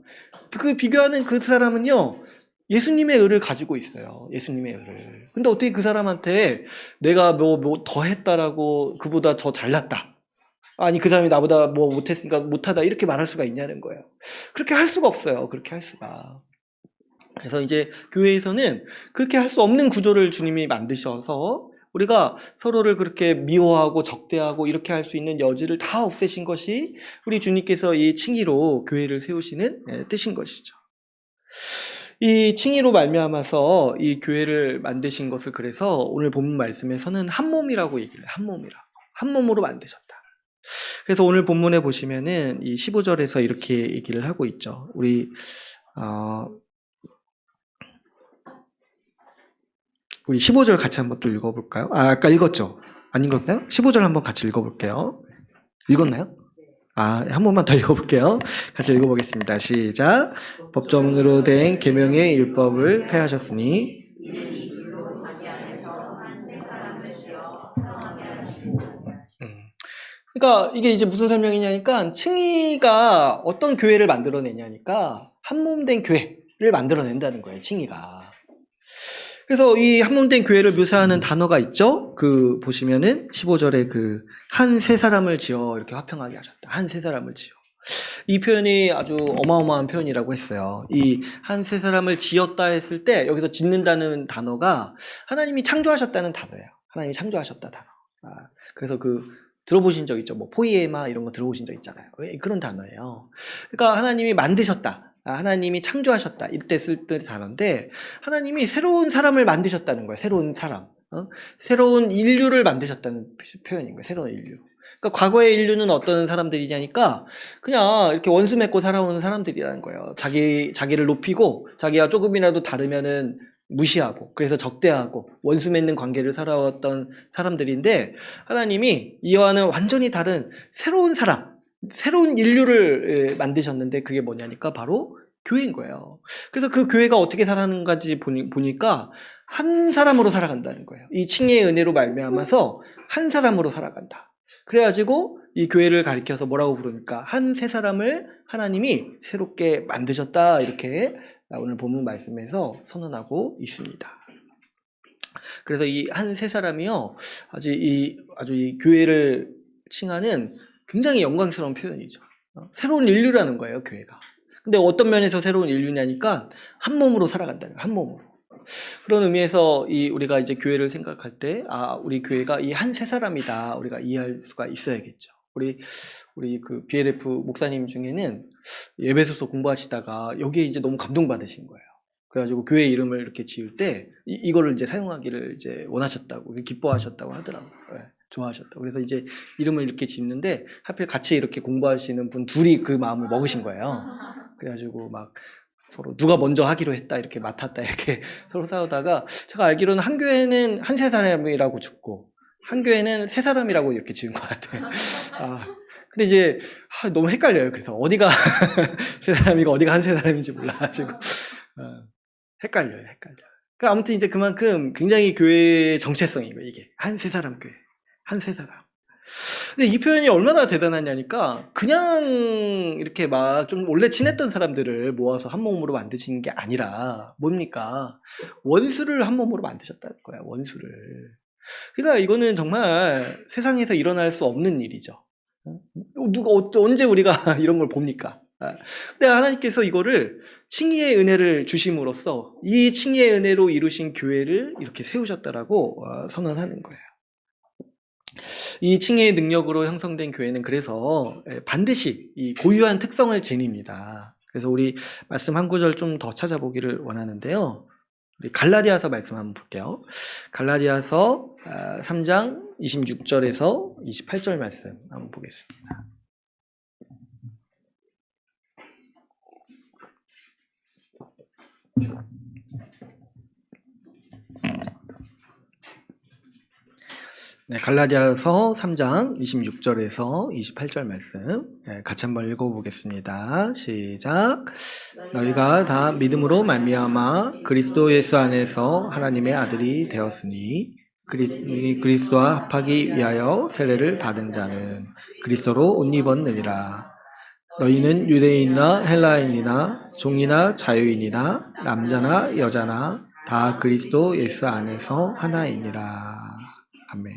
그 비교하는 그 사람은요, 예수님의 의를 가지고 있어요. 예수님의 의를. 근데 어떻게 그 사람한테 내가 뭐 더 했다라고 그보다 더 잘났다. 아니 그 사람이 나보다 뭐 못했으니까 못하다 이렇게 말할 수가 있냐는 거예요. 그렇게 할 수가 없어요. 그렇게 할 수가. 그래서 이제 교회에서는 그렇게 할 수 없는 구조를 주님이 만드셔서 우리가 서로를 그렇게 미워하고 적대하고 이렇게 할 수 있는 여지를 다 없애신 것이 우리 주님께서 이 칭의로 교회를 세우시는 뜻인 것이죠. 이 칭의로 말미암아서 이 교회를 만드신 것을 그래서 오늘 본문 말씀에서는 한 몸이라고 얘기를 해요. 한 몸이라고. 한 몸으로 만드셨다. 그래서 오늘 본문에 보시면은 이 15절에서 이렇게 얘기를 하고 있죠. 우리 15절 같이 한번 또 읽어볼까요? 아까 읽었죠? 안 읽었나요? 15절 한번 같이 읽어볼게요. 읽었나요? 한 번만 더 읽어볼게요. 같이 읽어보겠습니다. 시작. 법조문으로 된 계명의 율법을 폐하셨으니 그러니까 이게 이제 무슨 설명이냐니까 칭의가 어떤 교회를 만들어내냐니까 한몸된 교회를 만들어낸다는 거예요. 칭의가. 그래서 이 한몸된 교회를 묘사하는 단어가 있죠. 그 보시면은 15절에 그 한 세 사람을 지어 이렇게 화평하게 하셨다. 한 세 사람을 지어. 이 표현이 아주 어마어마한 표현이라고 했어요. 이 한 세 사람을 지었다 했을 때 여기서 짓는다는 단어가 하나님이 창조하셨다는 단어예요. 하나님이 창조하셨다 단어. 그래서 그 들어보신 적 있죠? 뭐 포이에마 이런 거 들어보신 적 있잖아요. 그런 단어예요. 그러니까 하나님이 만드셨다. 하나님이 창조하셨다. 이때 쓸 때 단어인데 하나님이 새로운 사람을 만드셨다는 거예요. 새로운 사람. 새로운 인류를 만드셨다는 표현인 거예요. 새로운 인류. 그러니까 과거의 인류는 어떤 사람들이냐니까 그냥 이렇게 원수 맺고 살아오는 사람들이라는 거예요. 자기를 높이고 자기가 조금이라도 다르면은 무시하고 그래서 적대하고 원수 맺는 관계를 살아왔던 사람들인데 하나님이 이와는 완전히 다른 새로운 사람, 새로운 인류를 만드셨는데 그게 뭐냐니까 바로 교회인 거예요. 그래서 그 교회가 어떻게 살아가는지 보니까 한 사람으로 살아간다는 거예요. 이 칭의의 은혜로 말미암아서 한 사람으로 살아간다. 그래가지고 이 교회를 가리켜서 뭐라고 부르니까 한 세 사람을 하나님이 새롭게 만드셨다 이렇게 오늘 본문 말씀에서 선언하고 있습니다. 그래서 이 한 세 사람이요 아주 이 교회를 칭하는 굉장히 영광스러운 표현이죠. 새로운 인류라는 거예요 교회가. 근데 어떤 면에서 새로운 인류냐니까 한 몸으로 살아간다는 거예요. 한 몸으로. 그런 의미에서 우리가 이제 교회를 생각할 때, 우리 교회가 이 한 세 사람이다. 우리가 이해할 수가 있어야겠죠. 우리 그 BLF 목사님 중에는 에베소서 공부하시다가 여기에 이제 너무 감동받으신 거예요. 그래가지고 교회 이름을 이렇게 지을 때 이거를 이제 사용하기를 이제 원하셨다고, 기뻐하셨다고 하더라고요. 네, 좋아하셨다고. 그래서 이제 이름을 이렇게 짓는데 하필 같이 이렇게 공부하시는 분 둘이 그 마음을 먹으신 거예요. 그래가지고 막 서로 누가 먼저 하기로 했다 이렇게 맡았다 이렇게 서로 싸우다가 제가 알기로는 한 교회는 한 세 사람이라고 짓고 한 교회는 세 사람이라고 이렇게 지은 것 같아요. 근데 이제 너무 헷갈려요. 그래서 어디가 세 사람이고 어디가 한 세 사람인지 몰라가지고 헷갈려요. 그러니까 아무튼 이제 그만큼 굉장히 교회의 정체성이고 이게 한 세 사람 교회, 한 세 사람. 근데 이 표현이 얼마나 대단하냐니까 그냥 이렇게 막 좀 원래 친했던 사람들을 모아서 한 몸으로 만드신 게 아니라 뭡니까? 원수를 한 몸으로 만드셨다는 거야. 원수를. 그러니까 이거는 정말 세상에서 일어날 수 없는 일이죠. 언제 우리가 이런 걸 봅니까? 근데 하나님께서 이거를 칭의의 은혜를 주심으로써 이 칭의의 은혜로 이루신 교회를 이렇게 세우셨다라고 선언하는 거예요. 이 칭의의 능력으로 형성된 교회는 그래서 반드시 이 고유한 특성을 지닙니다. 그래서 우리 말씀 한 구절 좀 더 찾아보기를 원하는데요. 우리 갈라디아서 말씀 한번 볼게요. 갈라디아서 3장 26절에서 28절 말씀 한번 보겠습니다. 네, 갈라디아서 3장 26절에서 28절 말씀 같이 한번 읽어보겠습니다. 시작. 너희가 다 믿음으로 말미암아 그리스도 예수 안에서 하나님의 아들이 되었으니 그리스도와 합하기 위하여 세례를 받은 자는 그리스도로 옷 입었느니라. 너희는 유대인이나 헬라인이나 종이나 자유인이나 남자나 여자나 다 그리스도 예수 안에서 하나이니라. 아멘.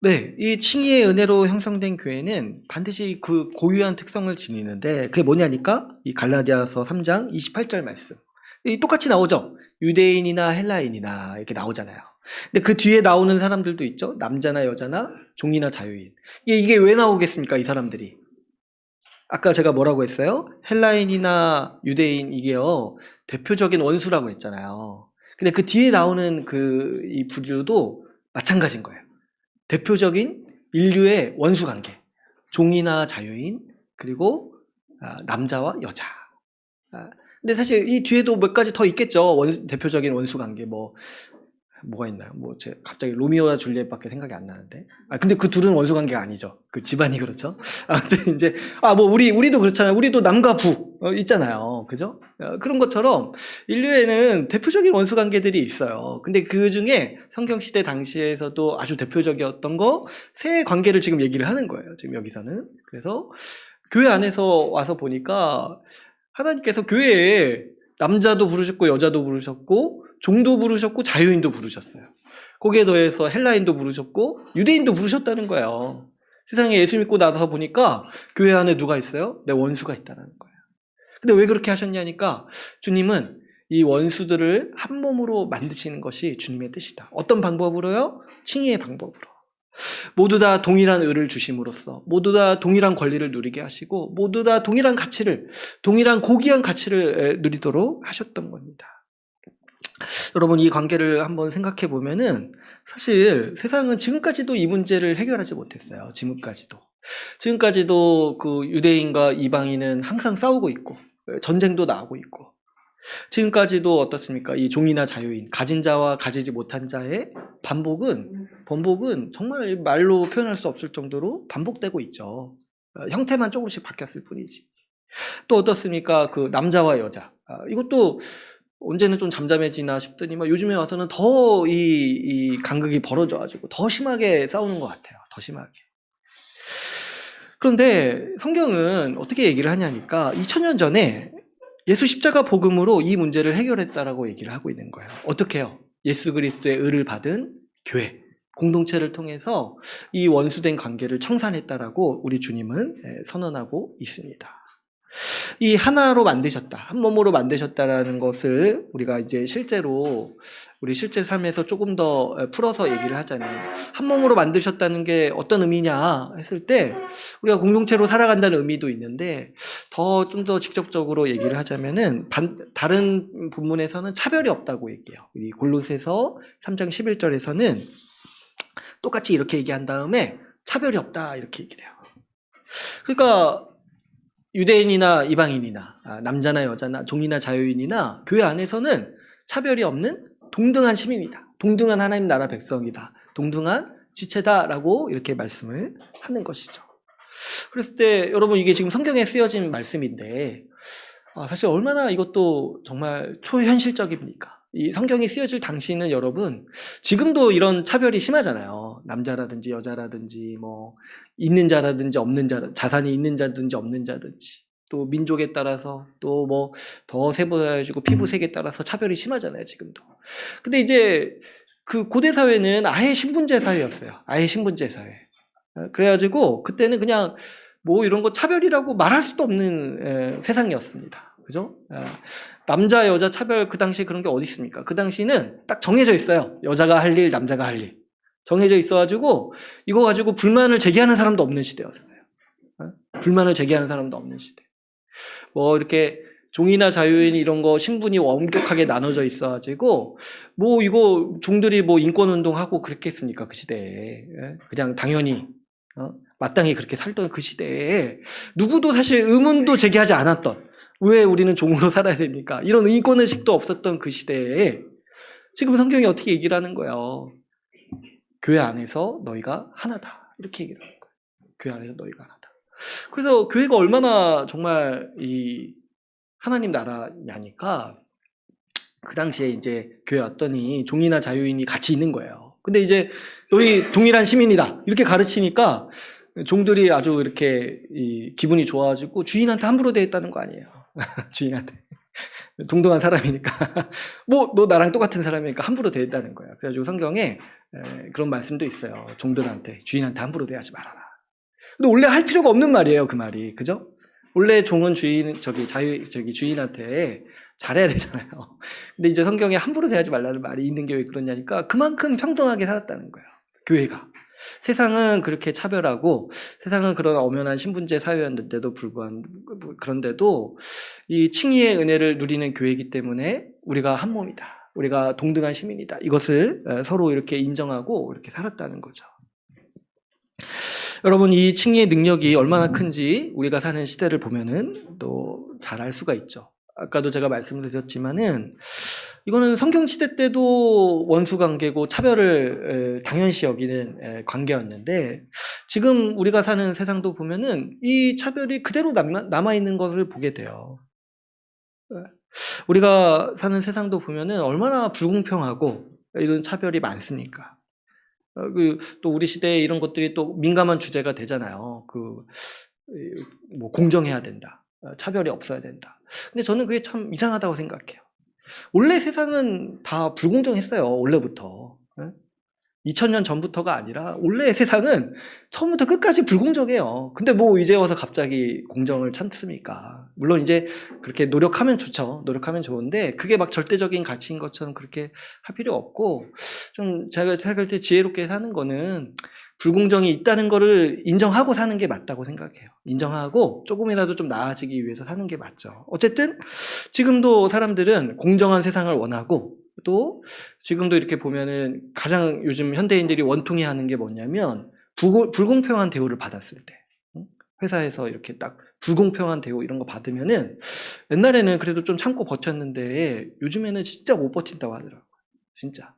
네, 이 칭의의 은혜로 형성된 교회는 반드시 그 고유한 특성을 지니는데 그게 뭐냐니까 이 갈라디아서 3장 28절 말씀. 똑같이 나오죠. 유대인이나 헬라인이나 이렇게 나오잖아요. 근데 그 뒤에 나오는 사람들도 있죠. 남자나 여자나 종이나 자유인. 이게 왜 나오겠습니까? 이 사람들이. 아까 제가 뭐라고 했어요? 헬라인이나 유대인 이게요. 대표적인 원수라고 했잖아요. 근데 그 뒤에 나오는 이 부류도 마찬가지인 거예요. 대표적인 인류의 원수 관계. 종이나 자유인, 그리고 남자와 여자. 근데 사실 이 뒤에도 몇 가지 더 있겠죠. 대표적인 원수 관계. 뭐가 있나요? 갑자기 로미오와 줄리엣밖에 생각이 안 나는데. 근데 그 둘은 원수 관계가 아니죠. 그 집안이 그렇죠. 아무튼 이제, 우리도 그렇잖아요. 우리도 남과 부, 있잖아요. 그죠? 그런 것처럼 인류에는 대표적인 원수 관계들이 있어요. 근데 그 중에 성경시대 당시에서도 아주 대표적이었던 세 관계를 지금 얘기를 하는 거예요. 지금 여기서는. 그래서 교회 안에서 와서 보니까 하나님께서 교회에 남자도 부르셨고 여자도 부르셨고 종도 부르셨고 자유인도 부르셨어요. 거기에 더해서 헬라인도 부르셨고 유대인도 부르셨다는 거예요. 세상에 예수 믿고 나서 보니까 교회 안에 누가 있어요? 내 원수가 있다는 거예요. 근데 왜 그렇게 하셨냐니까 주님은 이 원수들을 한 몸으로 만드시는 것이 주님의 뜻이다. 어떤 방법으로요? 칭의의 방법으로. 모두 다 동일한 의를 주심으로써 모두 다 동일한 권리를 누리게 하시고 모두 다 동일한 가치를, 동일한 고귀한 가치를 누리도록 하셨던 겁니다. 여러분, 이 관계를 한번 생각해 보면은 사실 세상은 지금까지도 이 문제를 해결하지 못했어요. 지금까지도 그 유대인과 이방인은 항상 싸우고 있고 전쟁도 나오고 있고 지금까지도 어떻습니까? 이 종이나 자유인, 가진 자와 가지지 못한 자의 번복은 정말 말로 표현할 수 없을 정도로 반복되고 있죠. 형태만 조금씩 바뀌었을 뿐이지. 또 어떻습니까? 그 남자와 여자. 이것도 언제는 좀 잠잠해지나 싶더니만 요즘에 와서는 더 이 간극이 벌어져가지고 더 심하게 싸우는 것 같아요. 더 심하게. 그런데 성경은 어떻게 얘기를 하냐니까 2000년 전에 예수 십자가 복음으로 이 문제를 해결했다라고 얘기를 하고 있는 거예요. 어떻게 해요? 예수 그리스도의 의를 받은 교회, 공동체를 통해서 이 원수된 관계를 청산했다라고 우리 주님은 선언하고 있습니다. 이 하나로 만드셨다, 한 몸으로 만드셨다라는 것을 우리가 이제 우리 실제 삶에서 조금 더 풀어서 얘기를 하자면 한 몸으로 만드셨다는 게 어떤 의미냐 했을 때 우리가 공동체로 살아간다는 의미도 있는데 좀 더 직접적으로 얘기를 하자면은 다른 본문에서는 차별이 없다고 얘기해요. 우리 골로새서 3장 11절에서는 똑같이 이렇게 얘기한 다음에 차별이 없다 이렇게 얘기를 해요. 그러니까 유대인이나 이방인이나 남자나 여자나 종이나 자유인이나 교회 안에서는 차별이 없는 동등한 시민이다. 동등한 하나님 나라 백성이다. 동등한 지체다라고 이렇게 말씀을 하는 것이죠. 그랬을 때 여러분 이게 지금 성경에 쓰여진 말씀인데 사실 얼마나 이것도 정말 초현실적입니까? 이 성경이 쓰여질 당시는 여러분 지금도 이런 차별이 심하잖아요. 남자라든지 여자라든지 있는 자라든지 없는 자, 자산이 있는 자든지 없는 자든지 또 민족에 따라서 또 더 세분화해주고 피부색에 따라서 차별이 심하잖아요. 지금도. 근데 이제 그 고대 사회는 아예 신분제 사회였어요. 아예 신분제 사회. 그래가지고 그때는 그냥 이런 거 차별이라고 말할 수도 없는 세상이었습니다. 그죠? 남자 여자 차별 그 당시에 그런 게 어디 있습니까? 그 당시는 딱 정해져 있어요. 여자가 할 일, 남자가 할 일. 정해져 있어가지고 이거 가지고 불만을 제기하는 사람도 없는 시대였어요. 불만을 제기하는 사람도 없는 시대. 이렇게 종이나 자유인 이런 거 신분이 엄격하게 나눠져 있어가지고 이거 종들이 인권운동하고 그랬겠습니까? 그 시대에. 그냥 당연히 마땅히 그렇게 살던 그 시대에 누구도 사실 의문도 제기하지 않았던 왜 우리는 종으로 살아야 됩니까? 이런 인권의식도 없었던 그 시대에 지금 성경이 어떻게 얘기를 하는 거예요? 교회 안에서 너희가 하나다. 이렇게 얘기를 하는 거예요. 교회 안에서 너희가 하나다. 그래서 교회가 얼마나 정말 이 하나님 나라냐니까 그 당시에 이제 교회 왔더니 종이나 자유인이 같이 있는 거예요. 근데 이제 너희 동일한 시민이다. 이렇게 가르치니까 종들이 아주 이렇게 기분이 좋아가지고 주인한테 함부로 대했다는 거 아니에요. 주인한테. 동등한 사람이니까. 뭐, 너 나랑 똑같은 사람이니까 함부로 대했다는 거예요. 그래가지고 성경에 그런 말씀도 있어요. 종들한테, 주인한테 함부로 대하지 말아라. 근데 원래 할 필요가 없는 말이에요, 그 말이. 그죠? 원래 종은 주인한테 잘해야 되잖아요. 근데 이제 성경에 함부로 대하지 말라는 말이 있는 게 왜 그러냐니까 그만큼 평등하게 살았다는 거예요. 교회가. 세상은 그렇게 차별하고 세상은 그런 엄연한 신분제 사회였는데도 그런데도 이 칭의의 은혜를 누리는 교회이기 때문에 우리가 한 몸이다. 우리가 동등한 시민이다. 이것을 서로 이렇게 인정하고 이렇게 살았다는 거죠. 여러분, 이 칭의의 능력이 얼마나 큰지 우리가 사는 시대를 보면은 또 잘 알 수가 있죠. 아까도 제가 말씀을 드렸지만은 이거는 성경 시대 때도 원수 관계고 차별을 당연시 여기는 관계였는데 지금 우리가 사는 세상도 보면은 이 차별이 그대로 남아 있는 것을 보게 돼요. 우리가 사는 세상도 보면은 얼마나 불공평하고 이런 차별이 많습니까? 또 우리 시대에 이런 것들이 또 민감한 주제가 되잖아요. 뭐 공정해야 된다. 차별이 없어야 된다. 근데 저는 그게 참 이상하다고 생각해요. 원래 세상은 다 불공정했어요. 원래부터. 2000년 전부터가 아니라 원래 세상은 처음부터 끝까지 불공정해요. 근데 뭐 이제 와서 갑자기 공정을 찾습니까? 물론 이제 그렇게 노력하면 좋죠. 노력하면 좋은데 그게 막 절대적인 가치인 것처럼 그렇게 할 필요 없고 좀 제가 생각할 때 지혜롭게 사는 거는 불공정이 있다는 거를 인정하고 사는 게 맞다고 생각해요. 인정하고 조금이라도 좀 나아지기 위해서 사는 게 맞죠. 어쨌든 지금도 사람들은 공정한 세상을 원하고 또 지금도 이렇게 보면은 가장 요즘 현대인들이 원통해 하는 게 뭐냐면 불공평한 대우를 받았을 때 회사에서 이렇게 딱 불공평한 대우 이런 거 받으면은 옛날에는 그래도 좀 참고 버텼는데 요즘에는 진짜 못 버틴다고 하더라고요. 진짜.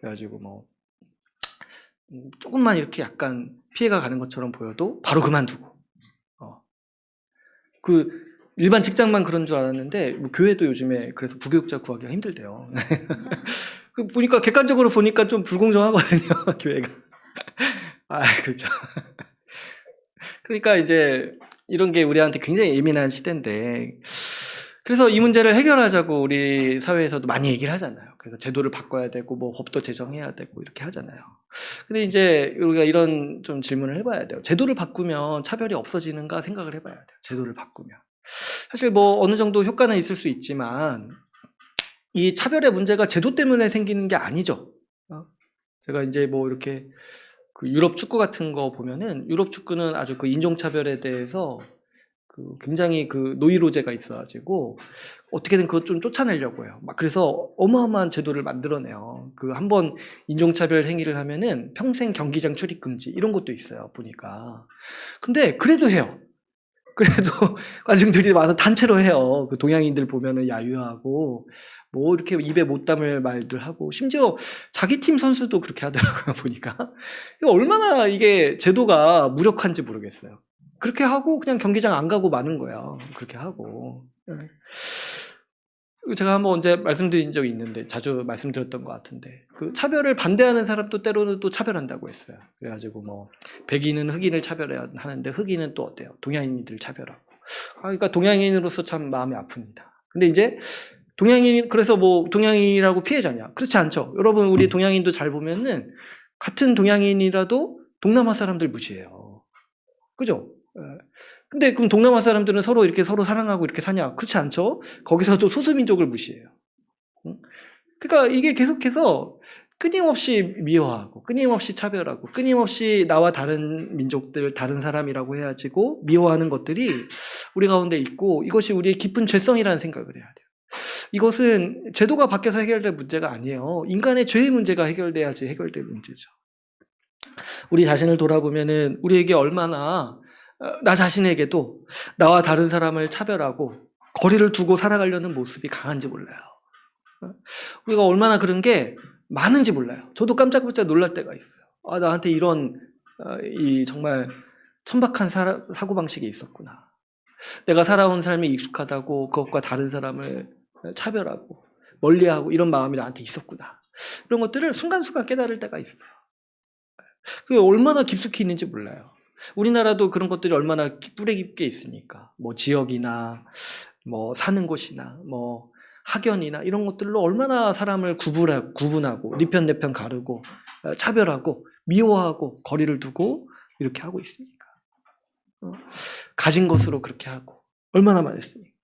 그래가지고 뭐 조금만 이렇게 약간 피해가 가는 것처럼 보여도 바로 그만두고 일반 직장만 그런 줄 알았는데 뭐 교회도 요즘에 그래서 부교육자 구하기가 힘들대요. 보니까 객관적으로 보니까 좀 불공정하거든요. 교회가. 그렇죠. 그러니까 이제 이런 게 우리한테 굉장히 예민한 시대인데 그래서 이 문제를 해결하자고 우리 사회에서도 많이 얘기를 하잖아요. 그래서 제도를 바꿔야 되고 뭐 법도 제정해야 되고 이렇게 하잖아요. 근데 이제 우리가 이런 좀 질문을 해봐야 돼요. 제도를 바꾸면 차별이 없어지는가 생각을 해봐야 돼요. 제도를 바꾸면. 사실 뭐 어느 정도 효과는 있을 수 있지만 이 차별의 문제가 제도 때문에 생기는 게 아니죠. 제가 이제 뭐 이렇게 유럽 축구 같은 거 보면은 유럽 축구는 아주 인종차별에 대해서 굉장히 노이로제가 있어가지고 어떻게든 그것 좀 쫓아내려고 해요. 막 그래서 어마어마한 제도를 만들어내요. 한번 인종차별 행위를 하면은 평생 경기장 출입 금지 이런 것도 있어요. 보니까. 근데 그래도 해요. 그래도 관중들이 와서 단체로 해요. 동양인들 보면은 야유하고 뭐 이렇게 입에 못 담을 말들 하고 심지어 자기 팀 선수도 그렇게 하더라고요. 보니까 얼마나 이게 제도가 무력한지 모르겠어요. 그렇게 하고 그냥 경기장 안 가고 마는 거야. 그렇게 하고. 제가 한번 언제 말씀드린 적이 있는데 자주 말씀드렸던 것 같은데 차별을 반대하는 사람도 때로는 또 차별한다고 했어요. 그래가지고 뭐 백인은 흑인을 차별해야 하는데 흑인은 또 어때요? 동양인들 차별하고. 그러니까 동양인으로서 참 마음이 아픕니다. 근데 이제 그래서 뭐 동양인이라고 피해자냐? 그렇지 않죠. 여러분 우리 동양인도 잘 보면은 같은 동양인이라도 동남아 사람들 무시해요. 그죠? 근데 그럼 동남아 사람들은 서로 사랑하고 이렇게 사냐? 그렇지 않죠? 거기서도 소수민족을 무시해요. 그러니까 이게 계속해서 끊임없이 미워하고, 끊임없이 차별하고, 끊임없이 나와 다른 민족들, 다른 사람이라고 해야지고 미워하는 것들이 우리 가운데 있고 이것이 우리의 깊은 죄성이라는 생각을 해야 돼요. 이것은 제도가 바뀌어서 해결될 문제가 아니에요. 인간의 죄의 문제가 해결돼야지 해결될 문제죠. 우리 자신을 돌아보면은 우리에게 얼마나 나 자신에게도 나와 다른 사람을 차별하고 거리를 두고 살아가려는 모습이 강한지 몰라요. 우리가 얼마나 그런 게 많은지 몰라요. 저도 깜짝깜짝 놀랄 때가 있어요. 나한테 이런 이 정말 천박한 사고방식이 있었구나. 내가 살아온 삶이 익숙하다고 그것과 다른 사람을 차별하고 멀리하고 이런 마음이 나한테 있었구나. 이런 것들을 순간순간 깨달을 때가 있어요. 그게 얼마나 깊숙이 있는지 몰라요. 우리나라도 그런 것들이 얼마나 뿌리 깊게 있으니까 뭐 지역이나 뭐 사는 곳이나 뭐 학연이나 이런 것들로 얼마나 사람을 구분하고 네 편 내 편 가르고 차별하고 미워하고 거리를 두고 이렇게 하고 있습니까? 가진 것으로 그렇게 하고 얼마나 많았습니까?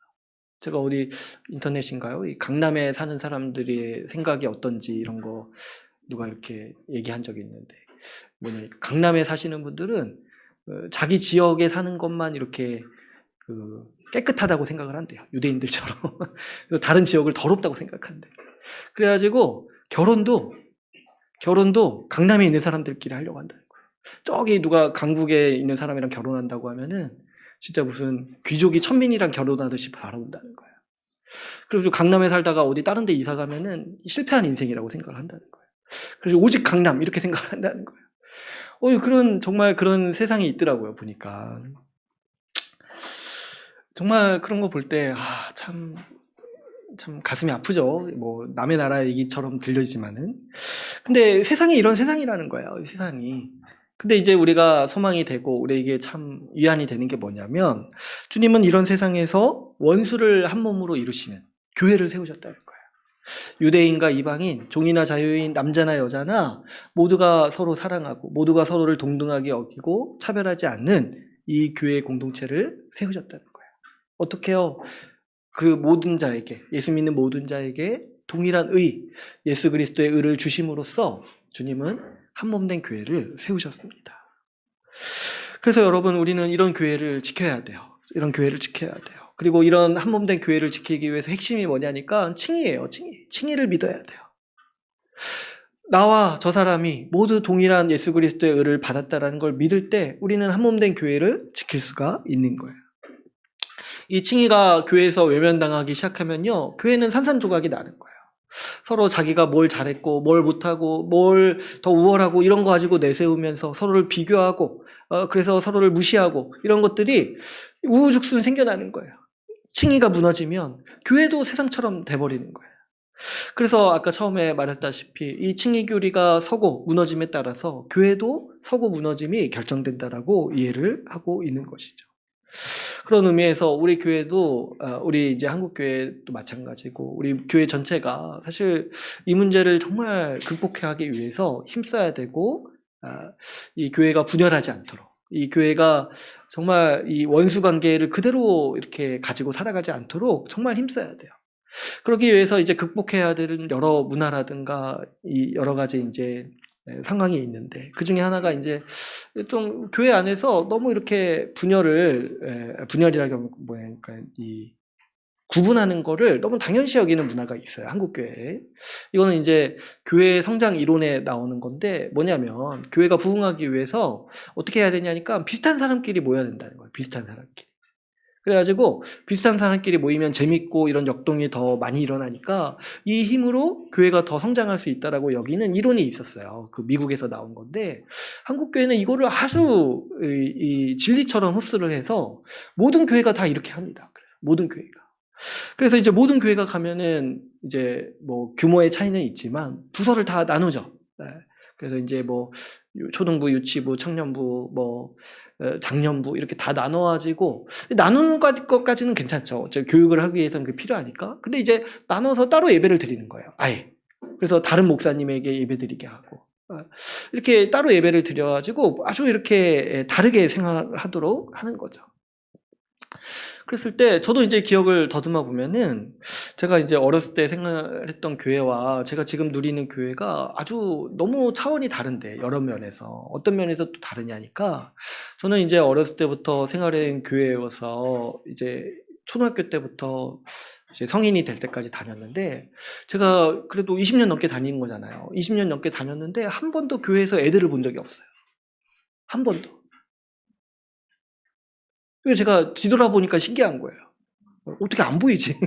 제가 어디 인터넷인가요? 이 강남에 사는 사람들의 생각이 어떤지 이런 거 누가 이렇게 얘기한 적이 있는데 강남에 사시는 분들은 자기 지역에 사는 것만 이렇게 깨끗하다고 생각을 한대요. 유대인들처럼. 다른 지역을 더럽다고 생각한대요. 그래가지고 결혼도 강남에 있는 사람들끼리 하려고 한다는 거예요. 저기 누가 강북에 있는 사람이랑 결혼한다고 하면은 진짜 무슨 귀족이 천민이랑 결혼하듯이 바라본다는 거예요. 그리고 강남에 살다가 어디 다른 데 이사 가면은 실패한 인생이라고 생각을 한다는 거예요. 그래서 오직 강남 이렇게 생각을 한다는 거예요. 정말 그런 세상이 있더라고요, 보니까. 정말 그런 거 볼 때, 참 가슴이 아프죠. 뭐, 남의 나라 얘기처럼 들려지만은. 근데 세상이 이런 세상이라는 거예요, 이 세상이. 근데 이제 우리가 소망이 되고, 우리에게 참 위안이 되는 게 뭐냐면, 주님은 이런 세상에서 원수를 한 몸으로 이루시는 교회를 세우셨다는 거예요. 유대인과 이방인, 종이나 자유인, 남자나 여자나 모두가 서로 사랑하고 모두가 서로를 동등하게 여기고 차별하지 않는 이 교회 공동체를 세우셨다는 거예요. 어떻게요? 그 모든 자에게, 예수 믿는 모든 자에게 동일한 의, 예수 그리스도의 의를 주심으로써 주님은 한 몸 된 교회를 세우셨습니다. 그래서 여러분, 우리는 이런 교회를 지켜야 돼요. 이런 교회를 지켜야 돼요. 그리고 이런 한 몸 된 교회를 지키기 위해서 핵심이 뭐냐니까 칭의예요. 칭의를 믿어야 돼요. 나와 저 사람이 모두 동일한 예수 그리스도의 의를 받았다라는 걸 믿을 때 우리는 한 몸 된 교회를 지킬 수가 있는 거예요. 이 칭의가 교회에서 외면당하기 시작하면요, 교회는 산산조각이 나는 거예요. 서로 자기가 뭘 잘했고 뭘 못하고 뭘 더 우월하고 이런 거 가지고 내세우면서 서로를 비교하고 그래서 서로를 무시하고 이런 것들이 우후죽순 생겨나는 거예요. 칭의가 무너지면 교회도 세상처럼 돼버리는 거예요. 그래서 아까 처음에 말했다시피 이 칭의 교리가 서고 무너짐에 따라서 교회도 서고 무너짐이 결정된다라고 이해를 하고 있는 것이죠. 그런 의미에서 우리 교회도 우리 이제 한국 교회도 마찬가지고 우리 교회 전체가 사실 이 문제를 정말 극복하기 위해서 힘써야 되고 이 교회가 분열하지 않도록 이 교회가 정말 이 원수 관계를 그대로 이렇게 가지고 살아가지 않도록 정말 힘써야 돼요. 그러기 위해서 이제 극복해야 되는 여러 문화라든가 이 여러 가지 이제 상황이 있는데 그 중에 하나가 이제 좀 교회 안에서 너무 이렇게 분열이라고 뭐랄까 이 구분하는 거를 너무 당연시 여기는 문화가 있어요. 한국 교회에. 이거는 이제 교회 성장 이론에 나오는 건데 뭐냐면 교회가 부흥하기 위해서 어떻게 해야 되냐니까 비슷한 사람끼리 모여야 된다는 거예요. 비슷한 사람끼리. 그래가지고 비슷한 사람끼리 모이면 재밌고 이런 역동이 더 많이 일어나니까 이 힘으로 교회가 더 성장할 수 있다라고 여기는 이론이 있었어요. 그 미국에서 나온 건데 한국 교회는 이거를 아주 이 진리처럼 흡수를 해서 모든 교회가 다 이렇게 합니다. 그래서 모든 교회가. 그래서 이제 모든 교회가 가면은 이제 뭐 규모의 차이는 있지만 부서를 다 나누죠. 네. 그래서 이제 뭐 초등부, 유치부, 청년부, 뭐 장년부 이렇게 다 나눠가지고 나누는 것까지는 괜찮죠. 교육을 하기 위해서는 그게 필요하니까. 근데 이제 나눠서 따로 예배를 드리는 거예요. 아예. 그래서 다른 목사님에게 예배 드리게 하고 이렇게 따로 예배를 드려가지고 아주 이렇게 다르게 생활하도록 하는 거죠. 그랬을 때 저도 이제 기억을 더듬어 보면은 제가 이제 어렸을 때 생활했던 교회와 제가 지금 누리는 교회가 아주 너무 차원이 다른데 여러 면에서 어떤 면에서 또 다르냐니까 저는 이제 어렸을 때부터 생활한 교회여서 이제 초등학교 때부터 이제 성인이 될 때까지 다녔는데 제가 그래도 20년 넘게 다닌 거잖아요. 20년 넘게 다녔는데 한 번도 교회에서 애들을 본 적이 없어요. 한 번도. 그래서 제가 뒤돌아보니까 신기한 거예요. 어떻게 안 보이지?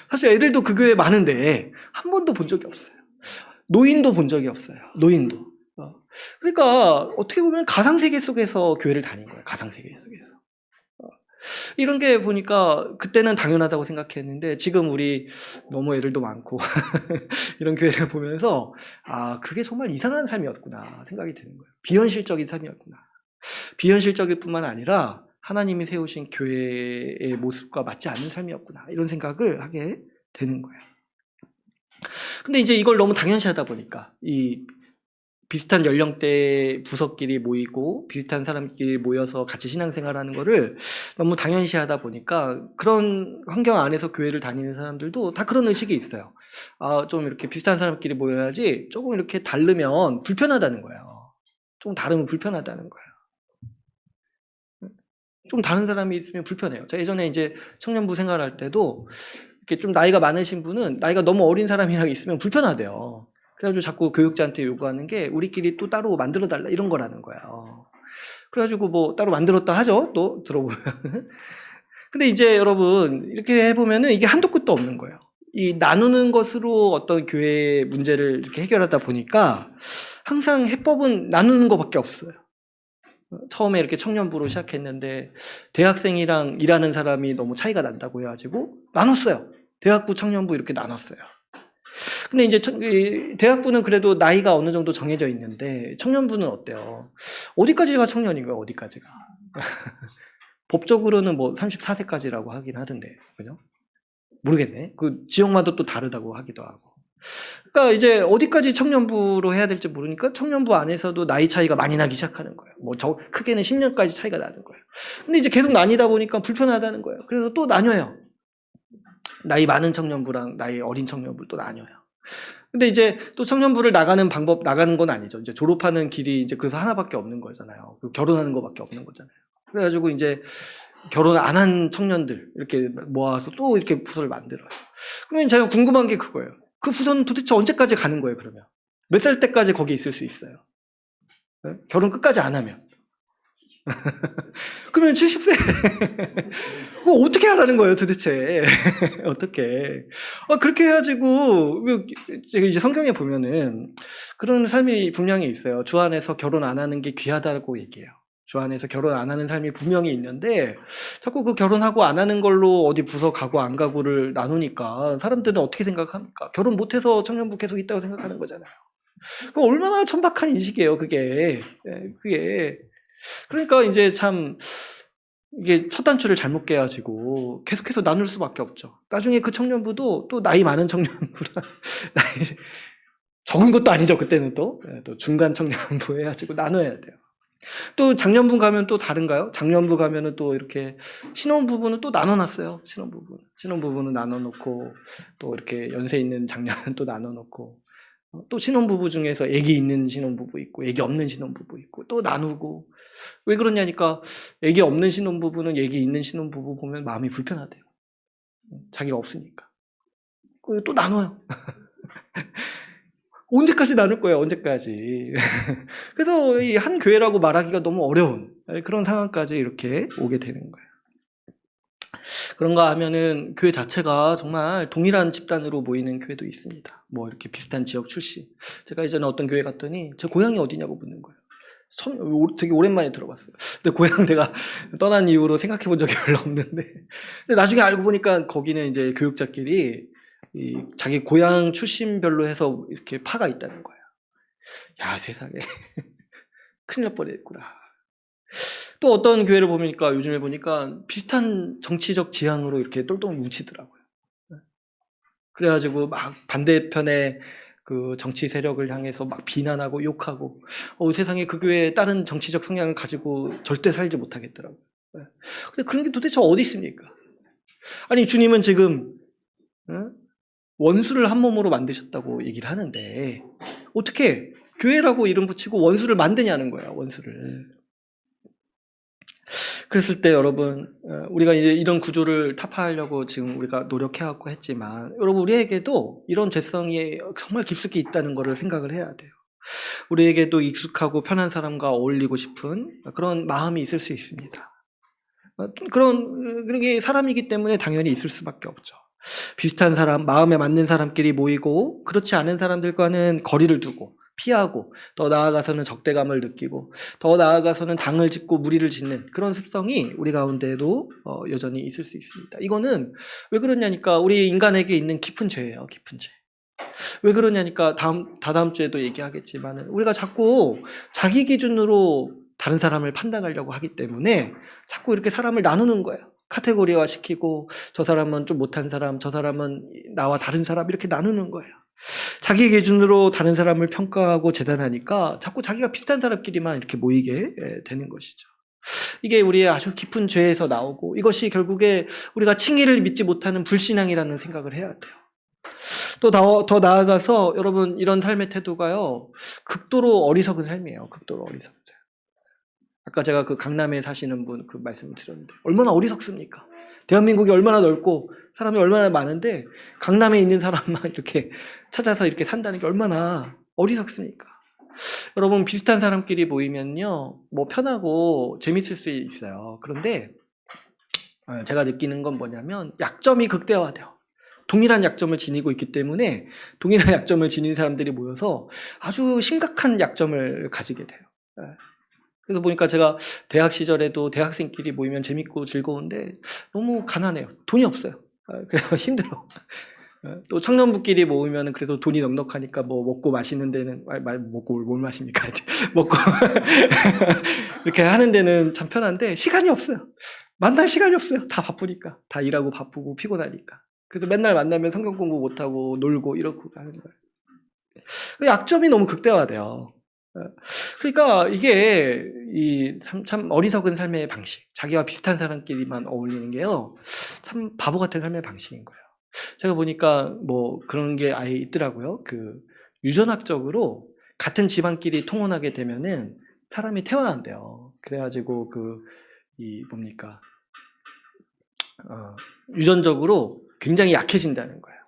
사실 애들도 그 교회에 많은데 한 번도 본 적이 없어요. 노인도 본 적이 없어요. 노인도. 그러니까 어떻게 보면 가상세계 속에서 교회를 다닌 거예요. 가상세계 속에서. 이런 게 보니까 그때는 당연하다고 생각했는데 지금 우리 너무 애들도 많고 이런 교회를 보면서 그게 정말 이상한 삶이었구나 생각이 드는 거예요. 비현실적인 삶이었구나. 비현실적일 뿐만 아니라 하나님이 세우신 교회의 모습과 맞지 않는 삶이었구나 이런 생각을 하게 되는 거예요. 근데 이제 이걸 너무 당연시하다 보니까 이 비슷한 연령대 부서끼리 모이고 비슷한 사람끼리 모여서 같이 신앙생활하는 거를 너무 당연시하다 보니까 그런 환경 안에서 교회를 다니는 사람들도 다 그런 의식이 있어요. 좀 이렇게 비슷한 사람끼리 모여야지 조금 이렇게 다르면 불편하다는 거예요. 조금 다르면 불편하다는 거예요. 좀 다른 사람이 있으면 불편해요. 제가 예전에 이제 청년부 생활할 때도 이렇게 좀 나이가 많으신 분은 나이가 너무 어린 사람이랑 있으면 불편하대요. 그래가지고 자꾸 교육자한테 요구하는 게 우리끼리 또 따로 만들어달라 이런 거라는 거예요. 그래가지고 뭐 따로 만들었다 하죠. 또 들어보면. 근데 이제 여러분 이렇게 해보면은 이게 한도 끝도 없는 거예요. 이 나누는 것으로 어떤 교회의 문제를 이렇게 해결하다 보니까 항상 해법은 나누는 것밖에 없어요. 처음에 이렇게 청년부로 시작했는데 대학생이랑 일하는 사람이 너무 차이가 난다고 해가지고 나눴어요. 대학부, 청년부 이렇게 나눴어요. 근데 이제 대학부는 그래도 나이가 어느 정도 정해져 있는데 청년부는 어때요? 어디까지가 청년인가요? 어디까지가? 법적으로는 뭐 34세까지라고 하긴 하던데, 그죠? 모르겠네. 그 지역마다 또 다르다고 하기도 하고. 그러니까 이제 어디까지 청년부로 해야 될지 모르니까 청년부 안에서도 나이 차이가 많이 나기 시작하는 거예요. 뭐 크게는 10년까지 차이가 나는 거예요. 근데 이제 계속 나뉘다 보니까 불편하다는 거예요. 그래서 또 나뉘어요. 나이 많은 청년부랑 나이 어린 청년부 또 나뉘어요. 근데 이제 또 청년부를 나가는 건 아니죠. 이제 졸업하는 길이 이제 그래서 하나밖에 없는 거잖아요. 결혼하는 거밖에 없는 거잖아요. 그래가지고 이제 결혼 안 한 청년들 이렇게 모아서 또 이렇게 부서를 만들어요. 그러면 제가 궁금한 게 그거예요. 그 부서는 도대체 언제까지 가는 거예요, 그러면? 몇 살 때까지 거기 있을 수 있어요? 네? 결혼 끝까지 안 하면. 그러면 70세. 어떻게 하라는 거예요, 도대체? 어떻게? 그렇게 해가지고, 이제 성경에 보면은 그런 삶이 분명히 있어요. 주 안에서 결혼 안 하는 게 귀하다고 얘기해요. 주 안에서 결혼 안 하는 삶이 분명히 있는데, 자꾸 그 결혼하고 안 하는 걸로 어디 부서 가고 안 가고를 나누니까 사람들은 어떻게 생각합니까? 결혼 못해서 청년부 계속 있다고 생각하는 거잖아요. 얼마나 천박한 인식이에요, 그게. 그게. 그러니까 이제 참 이게 첫 단추를 잘못 깨가지고 계속해서 나눌 수밖에 없죠. 나중에 그 청년부도 또 나이 많은 청년부랑 나이 적은 것도 아니죠. 그때는 또 중간 청년부 해가지고 나눠야 돼요. 또 작년부 가면 또 다른가요? 작년부 가면은 또 이렇게 신혼부부는 또 나눠놨어요. 신혼부부는 나눠놓고 또 이렇게 연세 있는 장년은 또 나눠놓고 또 신혼부부 중에서 애기 있는 신혼부부 있고 애기 없는 신혼부부 있고 또 나누고 왜 그러냐니까 애기 없는 신혼부부는 애기 있는 신혼부부 보면 마음이 불편하대요. 자기가 없으니까. 또 나눠요. 언제까지 나눌 거예요, 언제까지. 그래서 이 한 교회라고 말하기가 너무 어려운 그런 상황까지 이렇게 오게 되는 거예요. 그런가 하면은 교회 자체가 정말 동일한 집단으로 모이는 교회도 있습니다. 뭐 이렇게 비슷한 지역 출신. 제가 예전에 어떤 교회 갔더니 제 고향이 어디냐고 묻는 거예요. 되게 오랜만에 들어봤어요. 근데 고향 내가 떠난 이후로 생각해 본 적이 별로 없는데. 근데 나중에 알고 보니까 거기는 이제 교육자끼리 자기 고향 출신별로 해서 이렇게 파가 있다는 거예요. 야, 세상에. 큰일 날 뻔했구나. 또 어떤 교회를 보니까 요즘에 보니까 비슷한 정치적 지향으로 이렇게 똘똘 뭉치더라고요. 그래가지고 막 반대편에 그 정치 세력을 향해서 막 비난하고 욕하고 세상에 그 교회에 다른 정치적 성향을 가지고 절대 살지 못하겠더라고요. 근데 그런 게 도대체 어디 있습니까? 아니 주님은 지금 원수를 한 몸으로 만드셨다고 얘기를 하는데 어떻게 교회라고 이름 붙이고 원수를 만드냐는 거예요. 원수를. 그랬을 때 여러분 우리가 이제 이런 구조를 타파하려고 지금 우리가 노력해왔고 했지만 여러분 우리에게도 이런 죄성이 정말 깊숙이 있다는 것을 생각을 해야 돼요. 우리에게도 익숙하고 편한 사람과 어울리고 싶은 그런 마음이 있을 수 있습니다. 그런 게 사람이기 때문에 당연히 있을 수밖에 없죠. 비슷한 사람, 마음에 맞는 사람끼리 모이고 그렇지 않은 사람들과는 거리를 두고 피하고 더 나아가서는 적대감을 느끼고 더 나아가서는 당을 짓고 무리를 짓는 그런 습성이 우리 가운데도 여전히 있을 수 있습니다. 이거는 왜 그러냐니까 우리 인간에게 있는 깊은 죄예요. 깊은 죄. 왜 그러냐니까 다다음 주에도 얘기하겠지만 우리가 자꾸 자기 기준으로 다른 사람을 판단하려고 하기 때문에 자꾸 이렇게 사람을 나누는 거예요. 카테고리화 시키고 저 사람은 좀 못한 사람, 저 사람은 나와 다른 사람 이렇게 나누는 거예요. 자기 기준으로 다른 사람을 평가하고 재단하니까 자꾸 자기가 비슷한 사람끼리만 이렇게 모이게 되는 것이죠. 이게 우리의 아주 깊은 죄에서 나오고 이것이 결국에 우리가 칭의를 믿지 못하는 불신앙이라는 생각을 해야 돼요. 또 더 나아가서 여러분 이런 삶의 태도가요 극도로 어리석은 삶이에요. 극도로 어리석은 삶. 아까 제가 그 강남에 사시는 분 그 말씀을 드렸는데 얼마나 어리석습니까? 대한민국이 얼마나 넓고 사람이 얼마나 많은데 강남에 있는 사람만 이렇게 찾아서 이렇게 산다는 게 얼마나 어리석습니까? 여러분 비슷한 사람끼리 모이면요 뭐 편하고 재밌을 수 있어요. 그런데 제가 느끼는 건 뭐냐면 약점이 극대화돼요. 동일한 약점을 지니고 있기 때문에 동일한 약점을 지닌 사람들이 모여서 아주 심각한 약점을 가지게 돼요. 그래서 보니까 제가 대학 시절에도 대학생끼리 모이면 재밌고 즐거운데 너무 가난해요. 돈이 없어요. 그래서 힘들어. 또 청년부끼리 모이면 그래도 돈이 넉넉하니까 뭐 먹고 마시는 데는 먹고 뭘 마십니까? 먹고 이렇게 하는 데는 참 편한데 시간이 없어요. 만날 시간이 없어요. 다 바쁘니까. 다 일하고 바쁘고 피곤하니까. 그래서 맨날 만나면 성경 공부 못하고 놀고 이러고 하는 거예요. 약점이 너무 극대화돼요. 그러니까 이게 참 어리석은 삶의 방식, 자기와 비슷한 사람끼리만 어울리는 게요, 참 바보 같은 삶의 방식인 거예요. 제가 보니까 뭐 그런 게 아예 있더라고요. 그 유전학적으로 같은 집안끼리 통혼하게 되면은 사람이 태어난대요. 그래가지고 유전적으로 굉장히 약해진다는 거예요.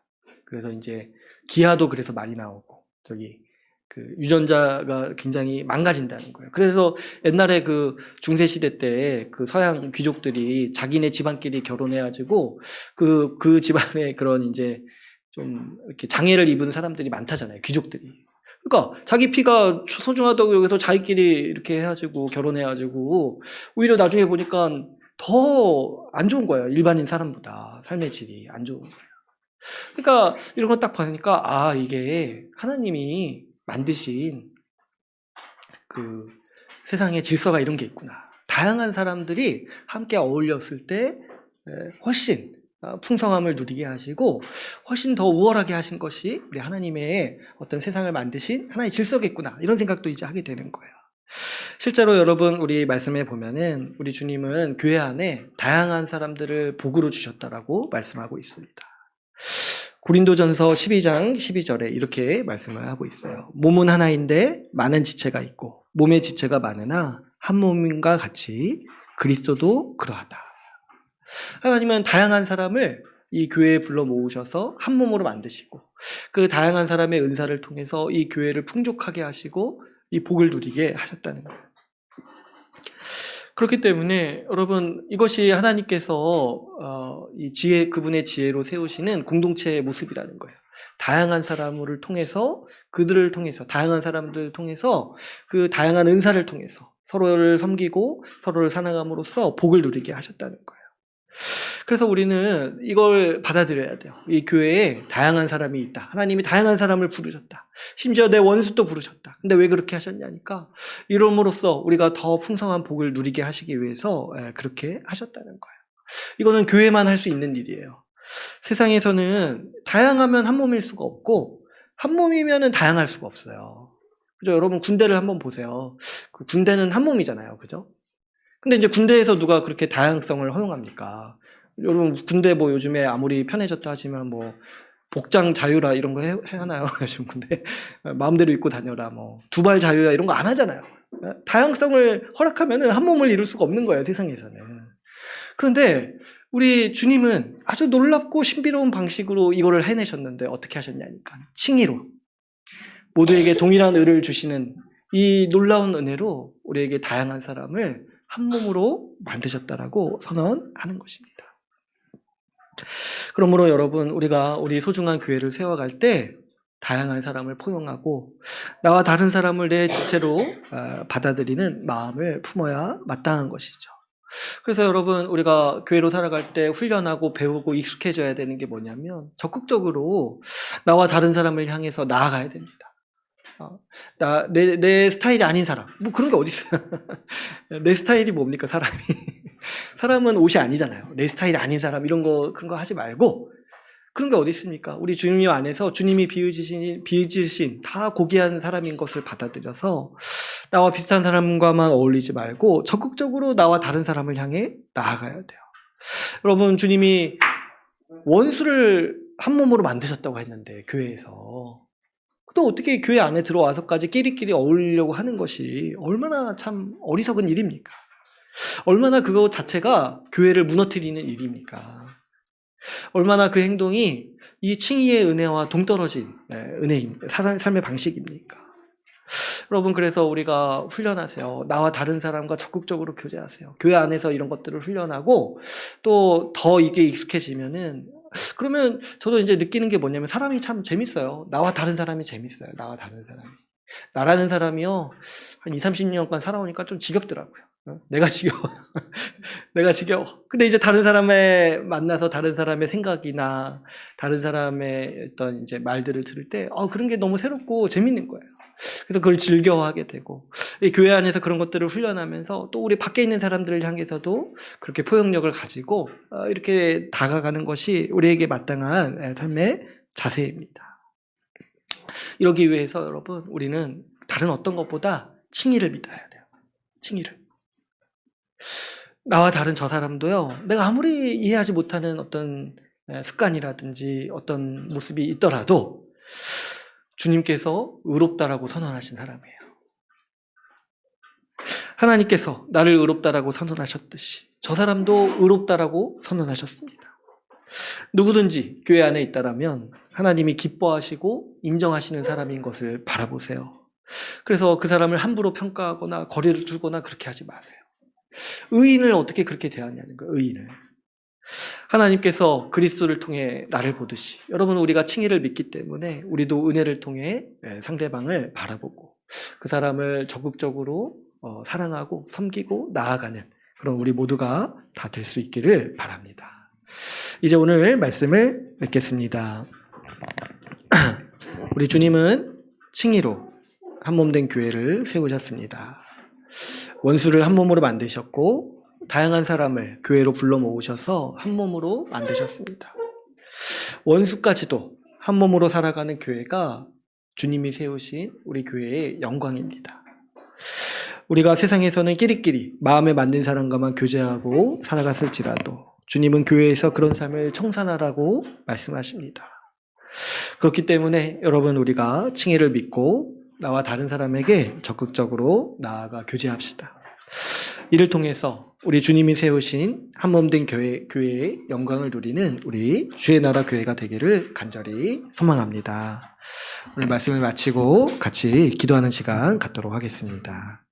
그래서 이제 기아도 그래서 많이 나오고 그 유전자가 굉장히 망가진다는 거예요. 그래서 옛날에 그 중세시대 때 그 서양 귀족들이 자기네 집안끼리 결혼해가지고 그 집안에 그런 이제 좀 이렇게 장애를 입은 사람들이 많다잖아요. 귀족들이. 그러니까 자기 피가 소중하다고 여기서 자기끼리 이렇게 해가지고 결혼해가지고 오히려 나중에 보니까 더 안 좋은 거예요. 일반인 사람보다 삶의 질이 안 좋은 거예요. 그러니까 이런 거 딱 보니까 이게 하나님이 만드신 그 세상의 질서가 이런 게 있구나. 다양한 사람들이 함께 어울렸을 때 훨씬 풍성함을 누리게 하시고 훨씬 더 우월하게 하신 것이 우리 하나님의 어떤 세상을 만드신 하나의 질서겠구나. 이런 생각도 이제 하게 되는 거예요. 실제로 여러분 우리 말씀에 보면은 우리 주님은 교회 안에 다양한 사람들을 복으로 주셨다라고 말씀하고 있습니다. 고린도전서 12장 12절에 이렇게 말씀을 하고 있어요. 몸은 하나인데 많은 지체가 있고 몸의 지체가 많으나 한 몸과 같이 그리스도도 그러하다. 하나님은 다양한 사람을 이 교회에 불러 모으셔서 한 몸으로 만드시고 그 다양한 사람의 은사를 통해서 이 교회를 풍족하게 하시고 이 복을 누리게 하셨다는 거예요. 그렇기 때문에 여러분 이것이 하나님께서 그분의 지혜로 세우시는 공동체의 모습이라는 거예요. 다양한 사람을 통해서 그들을 통해서 다양한 사람들을 통해서 그 다양한 은사를 통해서 서로를 섬기고 서로를 사랑함으로써 복을 누리게 하셨다는 거예요. 그래서 우리는 이걸 받아들여야 돼요. 이 교회에 다양한 사람이 있다. 하나님이 다양한 사람을 부르셨다. 심지어 내 원수도 부르셨다. 근데 왜 그렇게 하셨냐니까 이름으로써 우리가 더 풍성한 복을 누리게 하시기 위해서 그렇게 하셨다는 거예요. 이거는 교회만 할 수 있는 일이에요. 세상에서는 다양하면 한 몸일 수가 없고 한 몸이면은 다양할 수가 없어요. 그죠? 여러분 군대를 한번 보세요. 그 군대는 한 몸이잖아요. 그죠? 근데 이제 군대에서 누가 그렇게 다양성을 허용합니까? 여러분 군대 뭐 요즘에 아무리 편해졌다 하지만 뭐 복장 자유라 이런 거 하나요? 요즘 군대 마음대로 입고 다녀라 뭐 두발 자유야 이런 거 안 하잖아요. 다양성을 허락하면은 한 몸을 이룰 수가 없는 거예요, 세상에서는. 그런데 우리 주님은 아주 놀랍고 신비로운 방식으로 이거를 해내셨는데 어떻게 하셨냐니까 칭의로 모두에게 동일한 의를 주시는 이 놀라운 은혜로 우리에게 다양한 사람을 한 몸으로 만드셨다라고 선언하는 것입니다. 그러므로 여러분, 우리가 우리 소중한 교회를 세워갈 때 다양한 사람을 포용하고 나와 다른 사람을 내 지체로 받아들이는 마음을 품어야 마땅한 것이죠. 그래서 여러분, 우리가 교회로 살아갈 때 훈련하고 배우고 익숙해져야 되는 게 뭐냐면 적극적으로 나와 다른 사람을 향해서 나아가야 됩니다. 내 스타일이 아닌 사람, 뭐 그런 게 어디 있어요? 내 스타일이 뭡니까, 사람이? 사람은 옷이 아니잖아요. 내 스타일이 아닌 사람, 그런 거 하지 말고, 그런 게 어디 있습니까? 우리 주님 안에서 주님이 빚으신 다 고귀한 사람인 것을 받아들여서 나와 비슷한 사람과만 어울리지 말고 적극적으로 나와 다른 사람을 향해 나아가야 돼요. 여러분, 주님이 원수를 한 몸으로 만드셨다고 했는데, 교회에서. 또 어떻게 교회 안에 들어와서까지 끼리끼리 어울리려고 하는 것이 얼마나 참 어리석은 일입니까? 얼마나 그거 자체가 교회를 무너뜨리는 일입니까? 얼마나 그 행동이 이 칭의의 은혜와 동떨어진 삶의 방식입니까? 여러분, 그래서 우리가 훈련하세요. 나와 다른 사람과 적극적으로 교제하세요. 교회 안에서 이런 것들을 훈련하고 또 더 이게 익숙해지면은, 그러면 저도 이제 느끼는 게 뭐냐면 사람이 참 재밌어요. 나와 다른 사람이 재밌어요. 나와 다른 사람이. 나라는 사람이요, 한 20, 30년간 살아오니까 좀 지겹더라고요. 내가 지겨워. 내가 지겨워. 근데 이제 다른 사람을 만나서 다른 사람의 생각이나 다른 사람의 어떤 이제 말들을 들을 때, 그런 게 너무 새롭고 재밌는 거예요. 그래서 그걸 즐겨하게 되고, 이 교회 안에서 그런 것들을 훈련하면서 또 우리 밖에 있는 사람들을 향해서도 그렇게 포용력을 가지고 이렇게 다가가는 것이 우리에게 마땅한 삶의 자세입니다. 이러기 위해서 여러분, 우리는 다른 어떤 것보다 칭의를 믿어야 돼요. 칭의를. 나와 다른 저 사람도요, 내가 아무리 이해하지 못하는 어떤 습관이라든지 어떤 모습이 있더라도 주님께서 의롭다라고 선언하신 사람이에요. 하나님께서 나를 의롭다라고 선언하셨듯이 저 사람도 의롭다라고 선언하셨습니다. 누구든지 교회 안에 있다라면 하나님이 기뻐하시고 인정하시는 사람인 것을 바라보세요. 그래서 그 사람을 함부로 평가하거나 거리를 두거나 그렇게 하지 마세요. 의인을 어떻게 그렇게 대하냐는 거예요. 의인을. 하나님께서 그리스도를 통해 나를 보듯이, 여러분, 우리가 칭의를 믿기 때문에 우리도 은혜를 통해 상대방을 바라보고 그 사람을 적극적으로 사랑하고 섬기고 나아가는 그런 우리 모두가 다 될 수 있기를 바랍니다. 이제 오늘 말씀을 읽겠습니다. 우리 주님은 칭의로 한 몸 된 교회를 세우셨습니다. 원수를 한 몸으로 만드셨고 다양한 사람을 교회로 불러 모으셔서 한 몸으로 만드셨습니다. 원수까지도 한 몸으로 살아가는 교회가 주님이 세우신 우리 교회의 영광입니다. 우리가 세상에서는 끼리끼리 마음에 맞는 사람과만 교제하고 살아갔을지라도 주님은 교회에서 그런 삶을 청산하라고 말씀하십니다. 그렇기 때문에 여러분, 우리가 칭의를 믿고 나와 다른 사람에게 적극적으로 나아가 교제합시다. 이를 통해서 우리 주님이 세우신 한 몸 된 교회의 영광을 누리는 우리 주의 나라 교회가 되기를 간절히 소망합니다. 오늘 말씀을 마치고 같이 기도하는 시간 갖도록 하겠습니다.